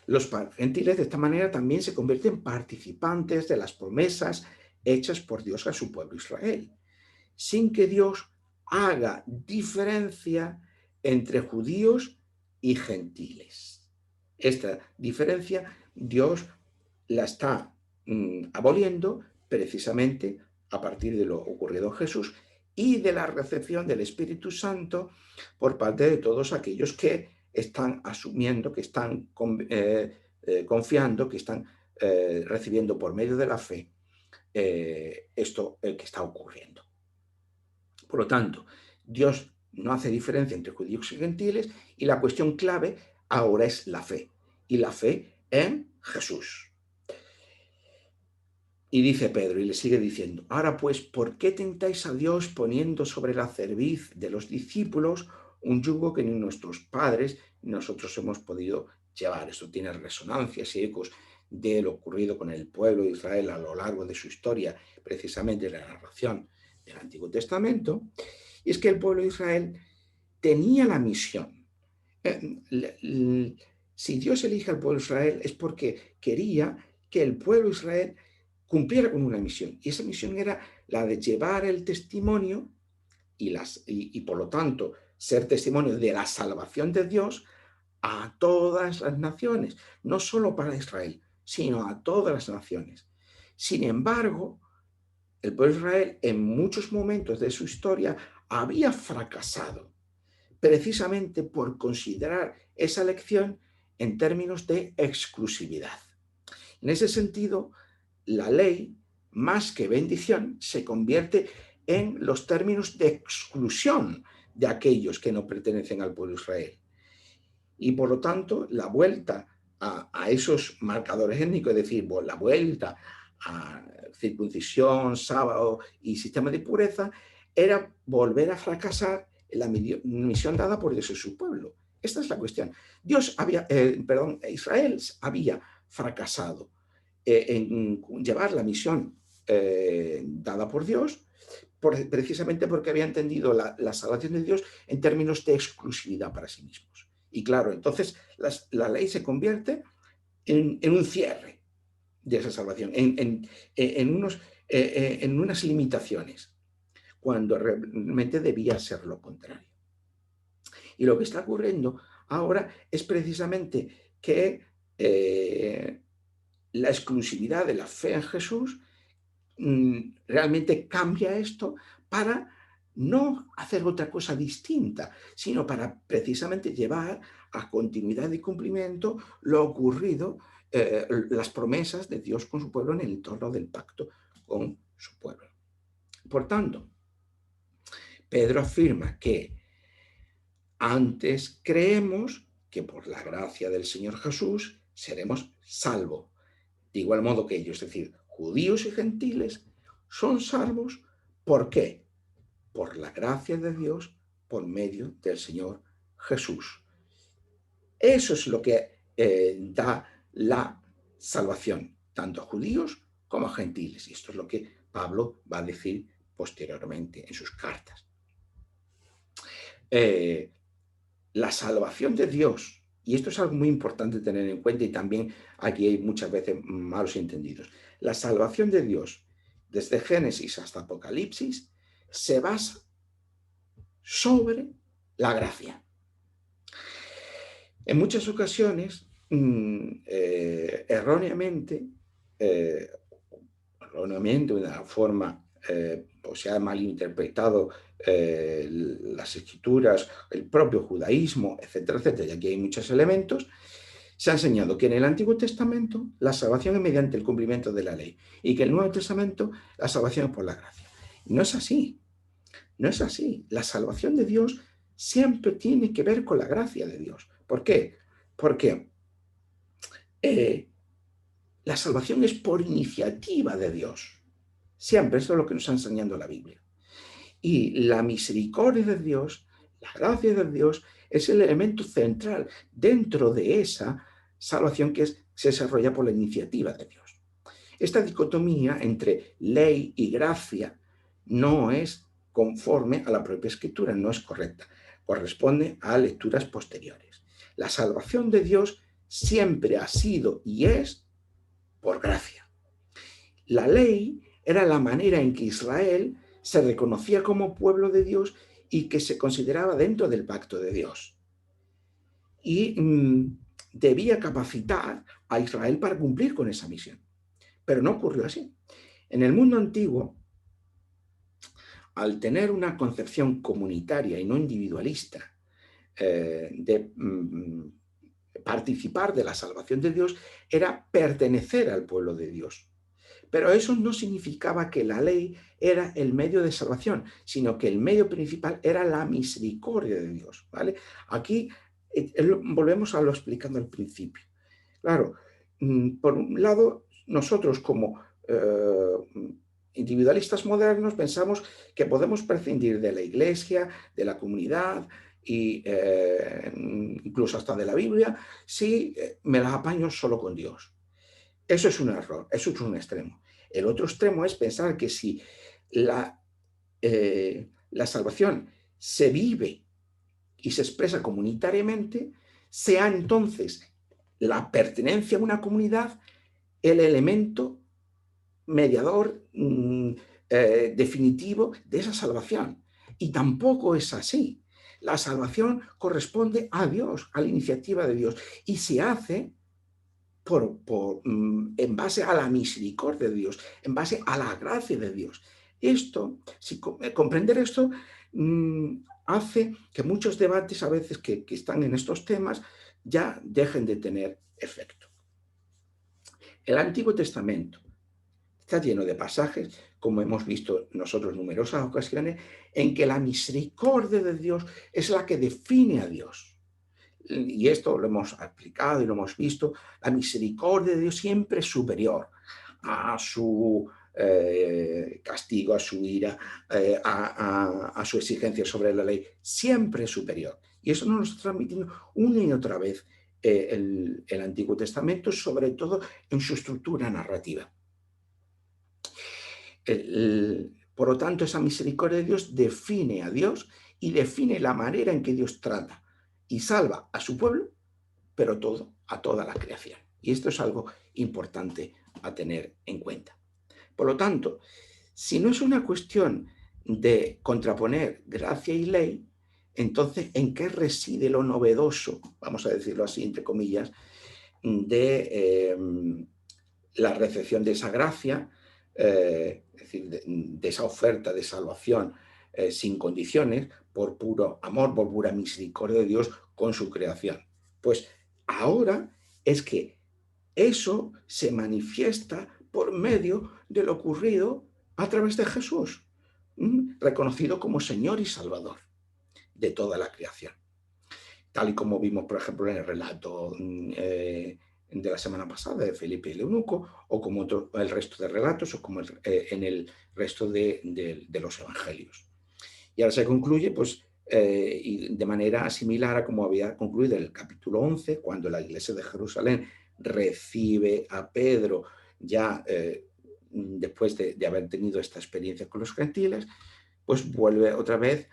Los gentiles de esta manera también se convierten en participantes de las promesas hechas por Dios a su pueblo Israel, sin que Dios haga diferencia entre judíos y gentiles. Esta diferencia Dios la está aboliendo precisamente a partir de lo ocurrido en Jesús y de la recepción del Espíritu Santo por parte de todos aquellos que están asumiendo, que están confiando, que están recibiendo por medio de la fe esto que está ocurriendo. Por lo tanto, Dios no hace diferencia entre judíos y gentiles y la cuestión clave ahora es la fe, y la fe en Jesús. Y dice Pedro, y le sigue diciendo, ahora pues, ¿por qué tentáis a Dios poniendo sobre la cerviz de los discípulos un yugo que ni nuestros padres ni nosotros hemos podido llevar? Esto tiene resonancias y ecos de lo ocurrido con el pueblo de Israel a lo largo de su historia, precisamente la narración del Antiguo Testamento. Y es que el pueblo de Israel tenía la misión. Si Dios elige al pueblo de Israel es porque quería que el pueblo de Israel cumpliera con una misión, y esa misión era la de llevar el testimonio y por lo tanto ser testimonio de la salvación de Dios a todas las naciones, no solo para Israel, sino a todas las naciones. Sin embargo, el pueblo de Israel en muchos momentos de su historia había fracasado, precisamente por considerar esa elección en términos de exclusividad. En ese sentido, la ley, más que bendición, se convierte en los términos de exclusión de aquellos que no pertenecen al pueblo de Israel. Y por lo tanto, la vuelta a esos marcadores étnicos, es decir, la vuelta a circuncisión, sábado y sistema de pureza, era volver a fracasar en la misión dada por Dios a su pueblo. Esta es la cuestión. Israel había fracasado en llevar la misión dada por Dios, precisamente porque había entendido la salvación de Dios en términos de exclusividad para sí mismos. Y claro, entonces la ley se convierte en un cierre de esa salvación, en unas limitaciones, cuando realmente debía ser lo contrario. Y lo que está ocurriendo ahora es precisamente que la exclusividad de la fe en Jesús realmente cambia esto para no hacer otra cosa distinta, sino para precisamente llevar a continuidad y cumplimiento lo ocurrido las promesas de Dios con su pueblo en el entorno del pacto con su pueblo. Por tanto, Pedro afirma que antes creemos que por la gracia del Señor Jesús seremos salvos, de igual modo que ellos, es decir, judíos y gentiles son salvos. ¿Por qué? Por la gracia de Dios por medio del Señor Jesús. Eso es lo que da la salvación, tanto a judíos como a gentiles. Y esto es lo que Pablo va a decir posteriormente en sus cartas. La salvación de Dios, y esto es algo muy importante tener en cuenta, y también aquí hay muchas veces malos entendidos. La salvación de Dios, desde Génesis hasta Apocalipsis, se basa sobre la gracia. En muchas ocasiones, erróneamente, de una forma, o se ha malinterpretado las escrituras, el propio judaísmo, etcétera, etcétera, y aquí hay muchos elementos. Se ha enseñado que en el Antiguo Testamento la salvación es mediante el cumplimiento de la ley y que en el Nuevo Testamento la salvación es por la gracia. No es así, no es así. La salvación de Dios siempre tiene que ver con la gracia de Dios. ¿Por qué? Porque la salvación es por iniciativa de Dios. Siempre, eso es lo que nos está enseñando la Biblia. Y la misericordia de Dios, la gracia de Dios, es el elemento central dentro de esa salvación que se desarrolla por la iniciativa de Dios. Esta dicotomía entre ley y gracia no es conforme a la propia Escritura, no es correcta, corresponde a lecturas posteriores. La salvación de Dios siempre ha sido y es por gracia. La ley era la manera en que Israel se reconocía como pueblo de Dios y que se consideraba dentro del pacto de Dios. Y debía capacitar a Israel para cumplir con esa misión. Pero no ocurrió así. En el mundo antiguo, al tener una concepción comunitaria y no individualista de participar de la salvación de Dios, era pertenecer al pueblo de Dios. Pero eso no significaba que la ley era el medio de salvación, sino que el medio principal era la misericordia de Dios, ¿vale? Aquí volvemos a lo explicando al principio. Claro, por un lado, nosotros como individualistas modernos pensamos que podemos prescindir de la iglesia, de la comunidad e incluso hasta de la Biblia si me las apaño solo con Dios. Eso es un error, eso es un extremo. El otro extremo es pensar que si la salvación se vive y se expresa comunitariamente, sea entonces la pertenencia a una comunidad el elemento mediador definitivo de esa salvación. Y tampoco es así. La salvación corresponde a Dios, a la iniciativa de Dios, y se hace en base a la misericordia de Dios, en base a la gracia de Dios. Comprender esto hace que muchos debates a veces que están en estos temas ya dejen de tener efecto. El Antiguo Testamento está lleno de pasajes, como hemos visto nosotros en numerosas ocasiones, en que la misericordia de Dios es la que define a Dios. Y esto lo hemos explicado y lo hemos visto, la misericordia de Dios siempre es superior a su castigo, a su ira, a su exigencia sobre la ley, siempre es superior. Y eso nos lo está transmitiendo una y otra vez el Antiguo Testamento, sobre todo en su estructura narrativa. Por lo tanto, esa misericordia de Dios define a Dios y define la manera en que Dios trata y salva a su pueblo, pero a toda la creación. Y esto es algo importante a tener en cuenta. Por lo tanto, si no es una cuestión de contraponer gracia y ley, entonces, ¿en qué reside lo novedoso, vamos a decirlo así, entre comillas, de la recepción de esa gracia, es decir, de esa oferta de salvación sin condiciones, por puro amor, por pura misericordia de Dios con su creación? Pues ahora es que eso se manifiesta por medio de lo ocurrido a través de Jesús, reconocido como Señor y Salvador de toda la creación. Tal y como vimos, por ejemplo, en el relato de la semana pasada de Felipe y el eunuco, o como el resto de relatos, o como en el resto de los evangelios. Y ahora se concluye, pues, y de manera similar a como había concluido en el capítulo 11, cuando la iglesia de Jerusalén recibe a Pedro ya después de haber tenido esta experiencia con los gentiles, pues vuelve otra vez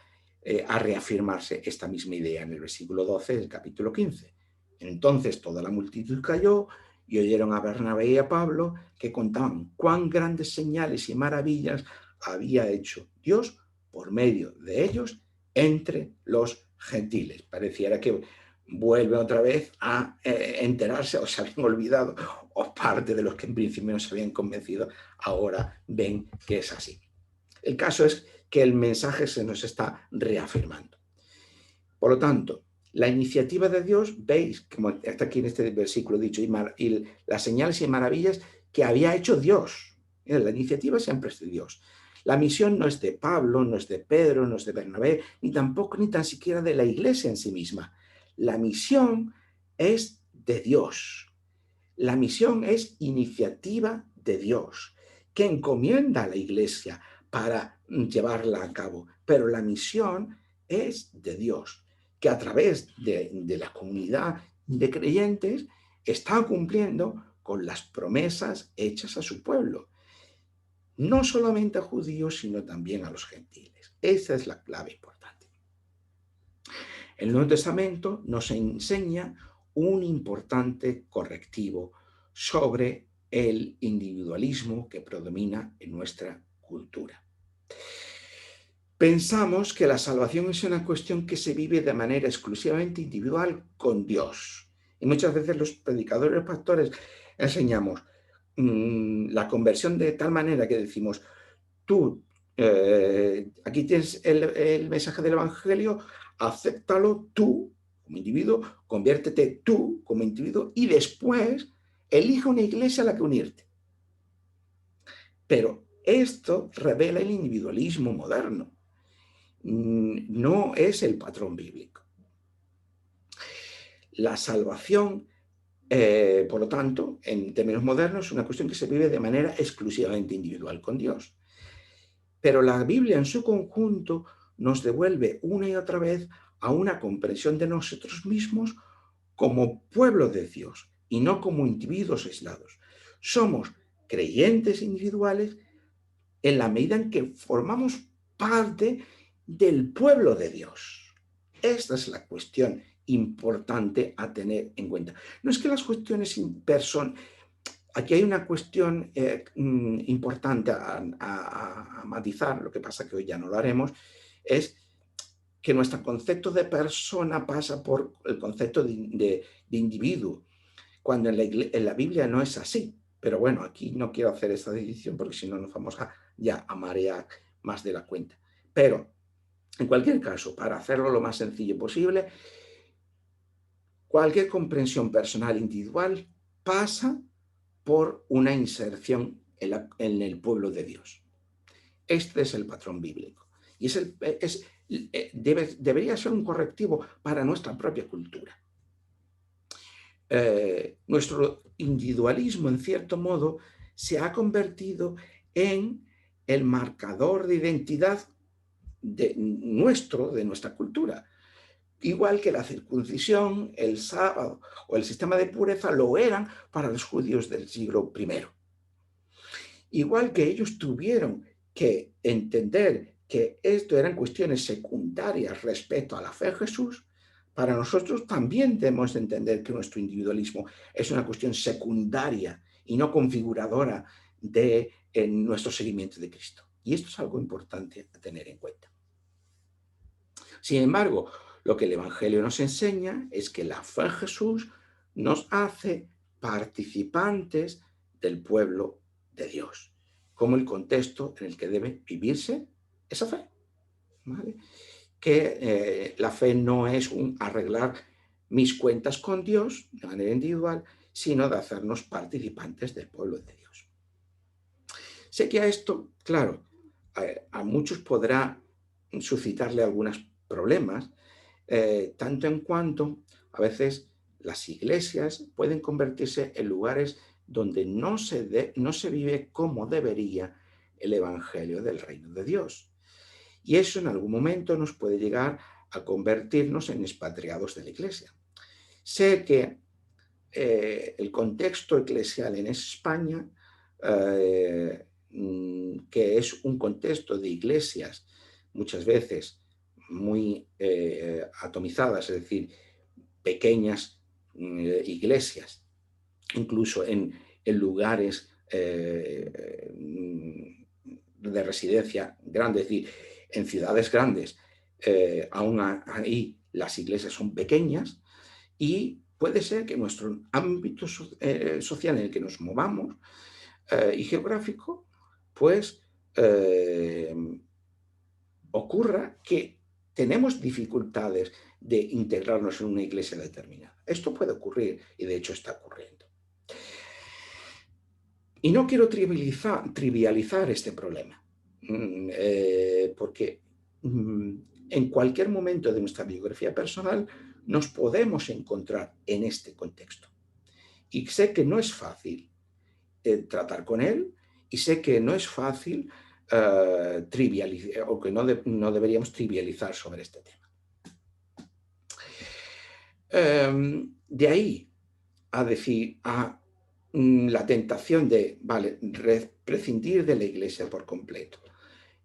a reafirmarse esta misma idea en el versículo 12 del capítulo 15. Entonces toda la multitud cayó y oyeron a Bernabé y a Pablo que contaban cuán grandes señales y maravillas había hecho Dios por medio de ellos entre los gentiles. Pareciera que vuelve otra vez a enterarse, o se habían olvidado, o parte de los que en principio no se habían convencido, ahora ven que es así. El caso es que el mensaje se nos está reafirmando. Por lo tanto, la iniciativa de Dios, veis, como está aquí en este versículo dicho, y las señales y maravillas que había hecho Dios. La iniciativa siempre es de Dios. La misión no es de Pablo, no es de Pedro, no es de Bernabé, ni tampoco, ni tan siquiera de la iglesia en sí misma. La misión es de Dios. La misión es iniciativa de Dios, que encomienda a la iglesia para llevarla a cabo. Pero la misión es de Dios, que a través de la comunidad de creyentes está cumpliendo con las promesas hechas a su pueblo. No solamente a judíos, sino también a los gentiles. Esa es la clave importante. El Nuevo Testamento nos enseña un importante correctivo sobre el individualismo que predomina en nuestra cultura. Pensamos que la salvación es una cuestión que se vive de manera exclusivamente individual con Dios. Y muchas veces los predicadores y los pastores enseñamos la conversión de tal manera que decimos, tú, aquí tienes el mensaje del Evangelio, acéptalo tú como individuo, conviértete tú como individuo y después elige una iglesia a la que unirte. Pero esto revela el individualismo moderno. No es el patrón bíblico. La salvación, por lo tanto, en términos modernos, es una cuestión que se vive de manera exclusivamente individual con Dios. Pero la Biblia en su conjunto nos devuelve una y otra vez a una comprensión de nosotros mismos como pueblo de Dios y no como individuos aislados. Somos creyentes individuales en la medida en que formamos parte del pueblo de Dios. Esta es la cuestión importante a tener en cuenta. No es que las cuestiones aquí hay una cuestión importante a matizar, lo que pasa que hoy ya no lo haremos, es que nuestro concepto de persona pasa por el concepto de individuo, cuando en la Biblia no es así. Pero bueno, aquí no quiero hacer esta decisión porque si no nos vamos ya a marear más de la cuenta. Pero, en cualquier caso, para hacerlo lo más sencillo posible, cualquier comprensión personal individual pasa por una inserción en el pueblo de Dios. Este es el patrón bíblico. Y debería ser un correctivo para nuestra propia cultura. Nuestro individualismo, en cierto modo, se ha convertido en el marcador de identidad de nuestra cultura. Igual que la circuncisión, el sábado o el sistema de pureza lo eran para los judíos del siglo I. Igual que ellos tuvieron que entender que esto eran cuestiones secundarias respecto a la fe de Jesús, para nosotros también debemos entender que nuestro individualismo es una cuestión secundaria y no configuradora de nuestro seguimiento de Cristo. Y esto es algo importante a tener en cuenta. Sin embargo, lo que el Evangelio nos enseña es que la fe en Jesús nos hace participantes del pueblo de Dios, como el contexto en el que debe vivirse esa fe. ¿Vale? Que la fe no es un arreglar mis cuentas con Dios de manera individual, sino de hacernos participantes del pueblo de Dios. Sé que a esto, claro, a muchos podrá suscitarle algunos problemas, tanto en cuanto a veces las iglesias pueden convertirse en lugares donde no se vive como debería el evangelio del reino de Dios. Y eso en algún momento nos puede llegar a convertirnos en expatriados de la iglesia. Sé que el contexto eclesial en España, que es un contexto de iglesias muchas veces muy atomizadas, es decir, pequeñas iglesias, incluso en lugares de residencia grandes, es decir, en ciudades grandes, aún ahí las iglesias son pequeñas, y puede ser que nuestro ámbito social en el que nos movamos y geográfico, pues ocurra que tenemos dificultades de integrarnos en una iglesia determinada. Esto puede ocurrir y de hecho está ocurriendo. Y no quiero trivializar este problema, porque en cualquier momento de nuestra biografía personal nos podemos encontrar en este contexto. Y sé que no es fácil tratar con él, y sé que no es fácil trivializar, o que no deberíamos trivializar sobre este tema. De ahí a decir, la tentación de, prescindir de la iglesia por completo,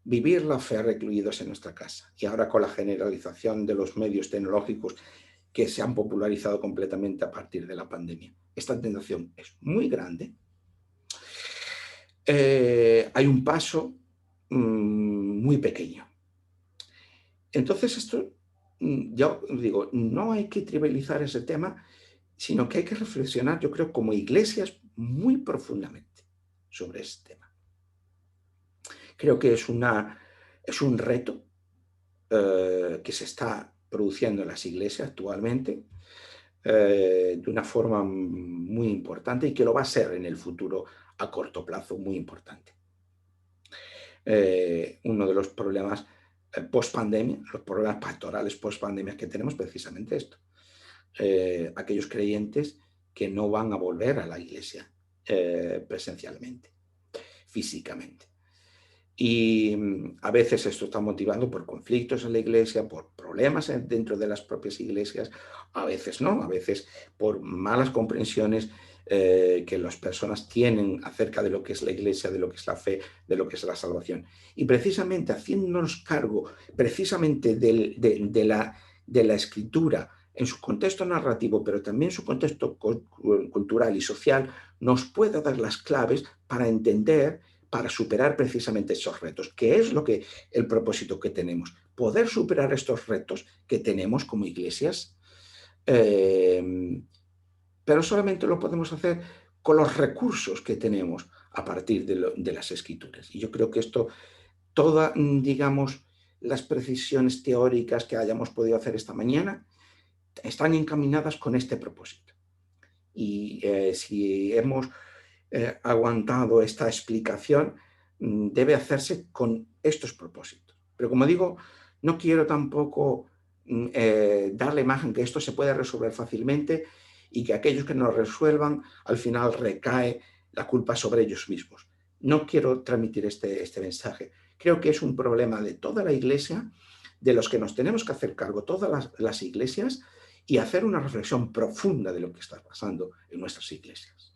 vivir la fe recluidos en nuestra casa. Y ahora con la generalización de los medios tecnológicos que se han popularizado completamente a partir de la pandemia. Esta tentación es muy grande. Hay un paso muy pequeño. Entonces esto, yo digo, no hay que trivializar ese tema, sino que hay que reflexionar, yo creo, como iglesias muy profundamente sobre ese tema. Creo que es un reto que se está produciendo en las iglesias actualmente de una forma muy importante, y que lo va a ser en el futuro a corto plazo muy importante. Uno de los problemas post-pandemia, los problemas pastorales post-pandemia que tenemos, precisamente esto. Aquellos creyentes que no van a volver a la iglesia presencialmente, físicamente. Y a veces esto está motivado por conflictos en la iglesia, por problemas dentro de las propias iglesias, a veces no, a veces por malas comprensiones que las personas tienen acerca de lo que es la iglesia, de lo que es la fe, de lo que es la salvación. Y precisamente haciéndonos cargo precisamente de la escritura en su contexto narrativo, pero también en su contexto cultural y social, nos puede dar las claves para entender, para superar precisamente esos retos, que es el propósito que tenemos, poder superar estos retos que tenemos como iglesias, pero solamente lo podemos hacer con los recursos que tenemos a partir de las escrituras. Y yo creo que esto, todas, digamos, las precisiones teóricas que hayamos podido hacer esta mañana, están encaminadas con este propósito. Y si hemos aguantado esta explicación, debe hacerse con estos propósitos. Pero como digo, no quiero tampoco dar la imagen que esto se puede resolver fácilmente y que aquellos que no lo resuelvan, al final recae la culpa sobre ellos mismos. No quiero transmitir este mensaje. Creo que es un problema de toda la iglesia, de los que nos tenemos que hacer cargo todas las iglesias, y hacer una reflexión profunda de lo que está pasando en nuestras iglesias.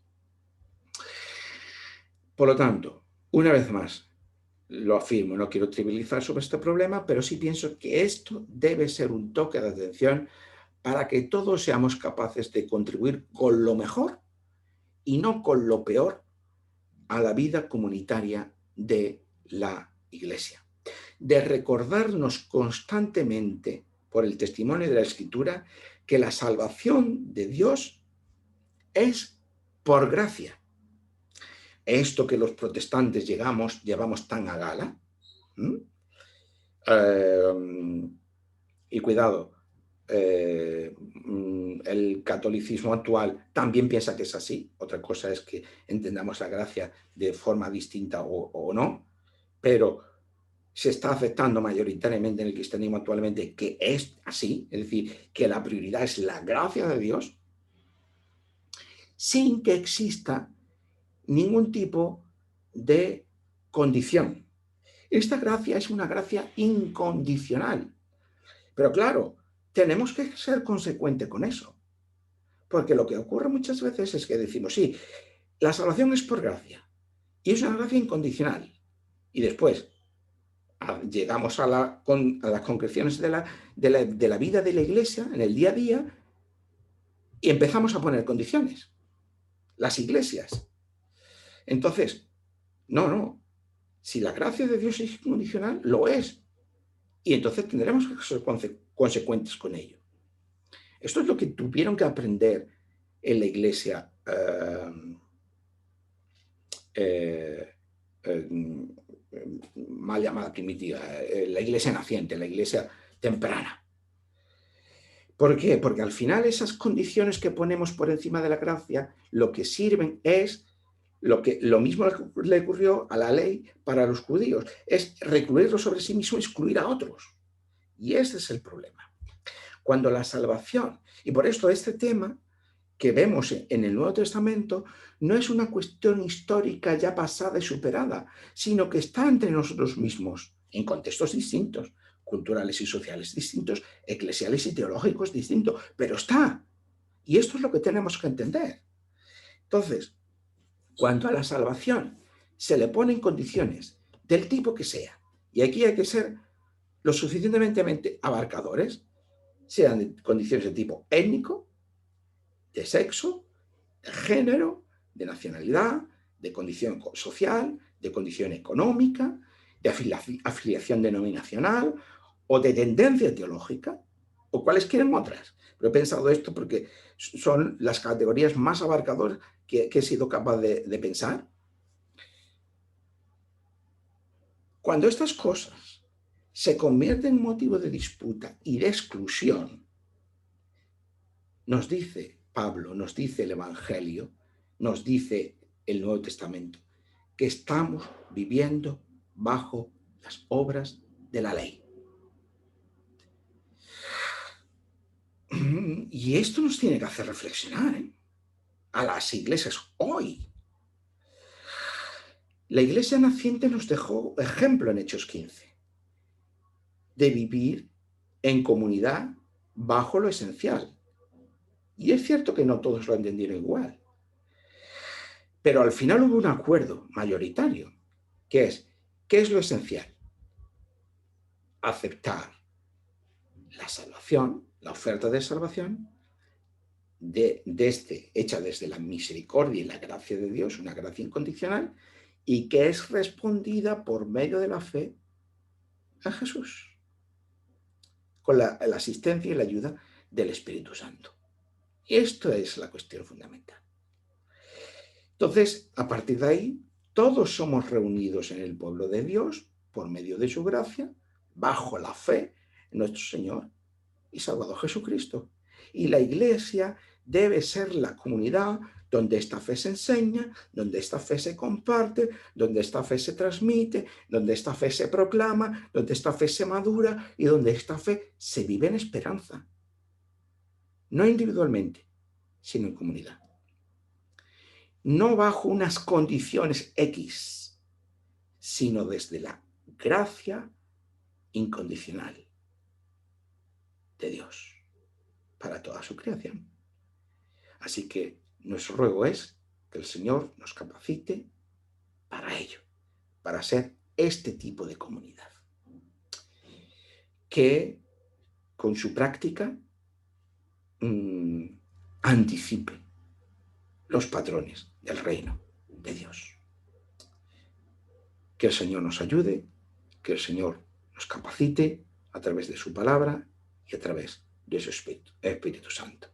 Por lo tanto, una vez más, lo afirmo, no quiero trivializar sobre este problema, pero sí pienso que esto debe ser un toque de atención para que todos seamos capaces de contribuir con lo mejor y no con lo peor a la vida comunitaria de la Iglesia. De recordarnos constantemente, por el testimonio de la Escritura, que la salvación de Dios es por gracia. Esto que los protestantes llevamos tan a gala. Y cuidado, el catolicismo actual también piensa que es así. Otra cosa es que entendamos la gracia de forma distinta o no, pero se está aceptando mayoritariamente en el cristianismo actualmente que es así, es decir, que la prioridad es la gracia de Dios, sin que exista ningún tipo de condición. Esta gracia es una gracia incondicional. Pero claro, tenemos que ser consecuentes con eso. Porque lo que ocurre muchas veces es que decimos, sí, la salvación es por gracia. Y es una gracia incondicional. Y después llegamos a las concreciones de la vida de la Iglesia en el día a día y empezamos a poner condiciones. Las iglesias. Entonces, no. Si la gracia de Dios es incondicional, lo es. Y entonces tendremos que ser consecuentes con ello. Esto es lo que tuvieron que aprender en la iglesia mal llamada primitiva, la iglesia naciente, la iglesia temprana. ¿Por qué? Porque al final esas condiciones que ponemos por encima de la gracia, lo que sirven es lo mismo le ocurrió a la ley para los judíos, es recluirlo sobre sí mismo y excluir a otros. Y ese es el problema. Cuando la salvación, y por esto este tema que vemos en el Nuevo Testamento no es una cuestión histórica ya pasada y superada, sino que está entre nosotros mismos, en contextos distintos, culturales y sociales distintos, eclesiales y teológicos distintos, pero está. Y esto es lo que tenemos que entender. Entonces, cuando a la salvación se le ponen condiciones del tipo que sea, y aquí hay que ser lo suficientemente abarcadores, sean condiciones de tipo étnico, de sexo, de género, de nacionalidad, de condición social, de condición económica, de afiliación denominacional o de tendencia teológica, o cuáles quieren otras. Pero he pensado esto porque son las categorías más abarcadoras que he sido capaz de pensar. Cuando estas cosas se convierten en motivo de disputa y de exclusión, nos dice Pablo, nos dice el Evangelio, nos dice el Nuevo Testamento, que estamos viviendo bajo las obras de la ley. Y esto nos tiene que hacer reflexionar a las iglesias hoy. La iglesia naciente nos dejó ejemplo en Hechos 15, de vivir en comunidad bajo lo esencial. Y es cierto que no todos lo entendieron igual. Pero al final hubo un acuerdo mayoritario, que es, ¿qué es lo esencial? Aceptar la salvación, la oferta de salvación, hecha desde la misericordia y la gracia de Dios, una gracia incondicional, y que es respondida por medio de la fe a Jesús, con la asistencia y la ayuda del Espíritu Santo. Y esto es la cuestión fundamental. Entonces, a partir de ahí, todos somos reunidos en el pueblo de Dios por medio de su gracia, bajo la fe en nuestro Señor y Salvador Jesucristo. Y la iglesia debe ser la comunidad donde esta fe se enseña, donde esta fe se comparte, donde esta fe se transmite, donde esta fe se proclama, donde esta fe se madura y donde esta fe se vive en esperanza. No individualmente, sino en comunidad. No bajo unas condiciones X, sino desde la gracia incondicional de Dios para toda su creación. Así que nuestro ruego es que el Señor nos capacite para ello, para ser este tipo de comunidad, que con su práctica anticipe los patrones del reino de Dios. Que el Señor nos ayude, que el Señor nos capacite a través de su palabra y a través de su Espíritu Santo.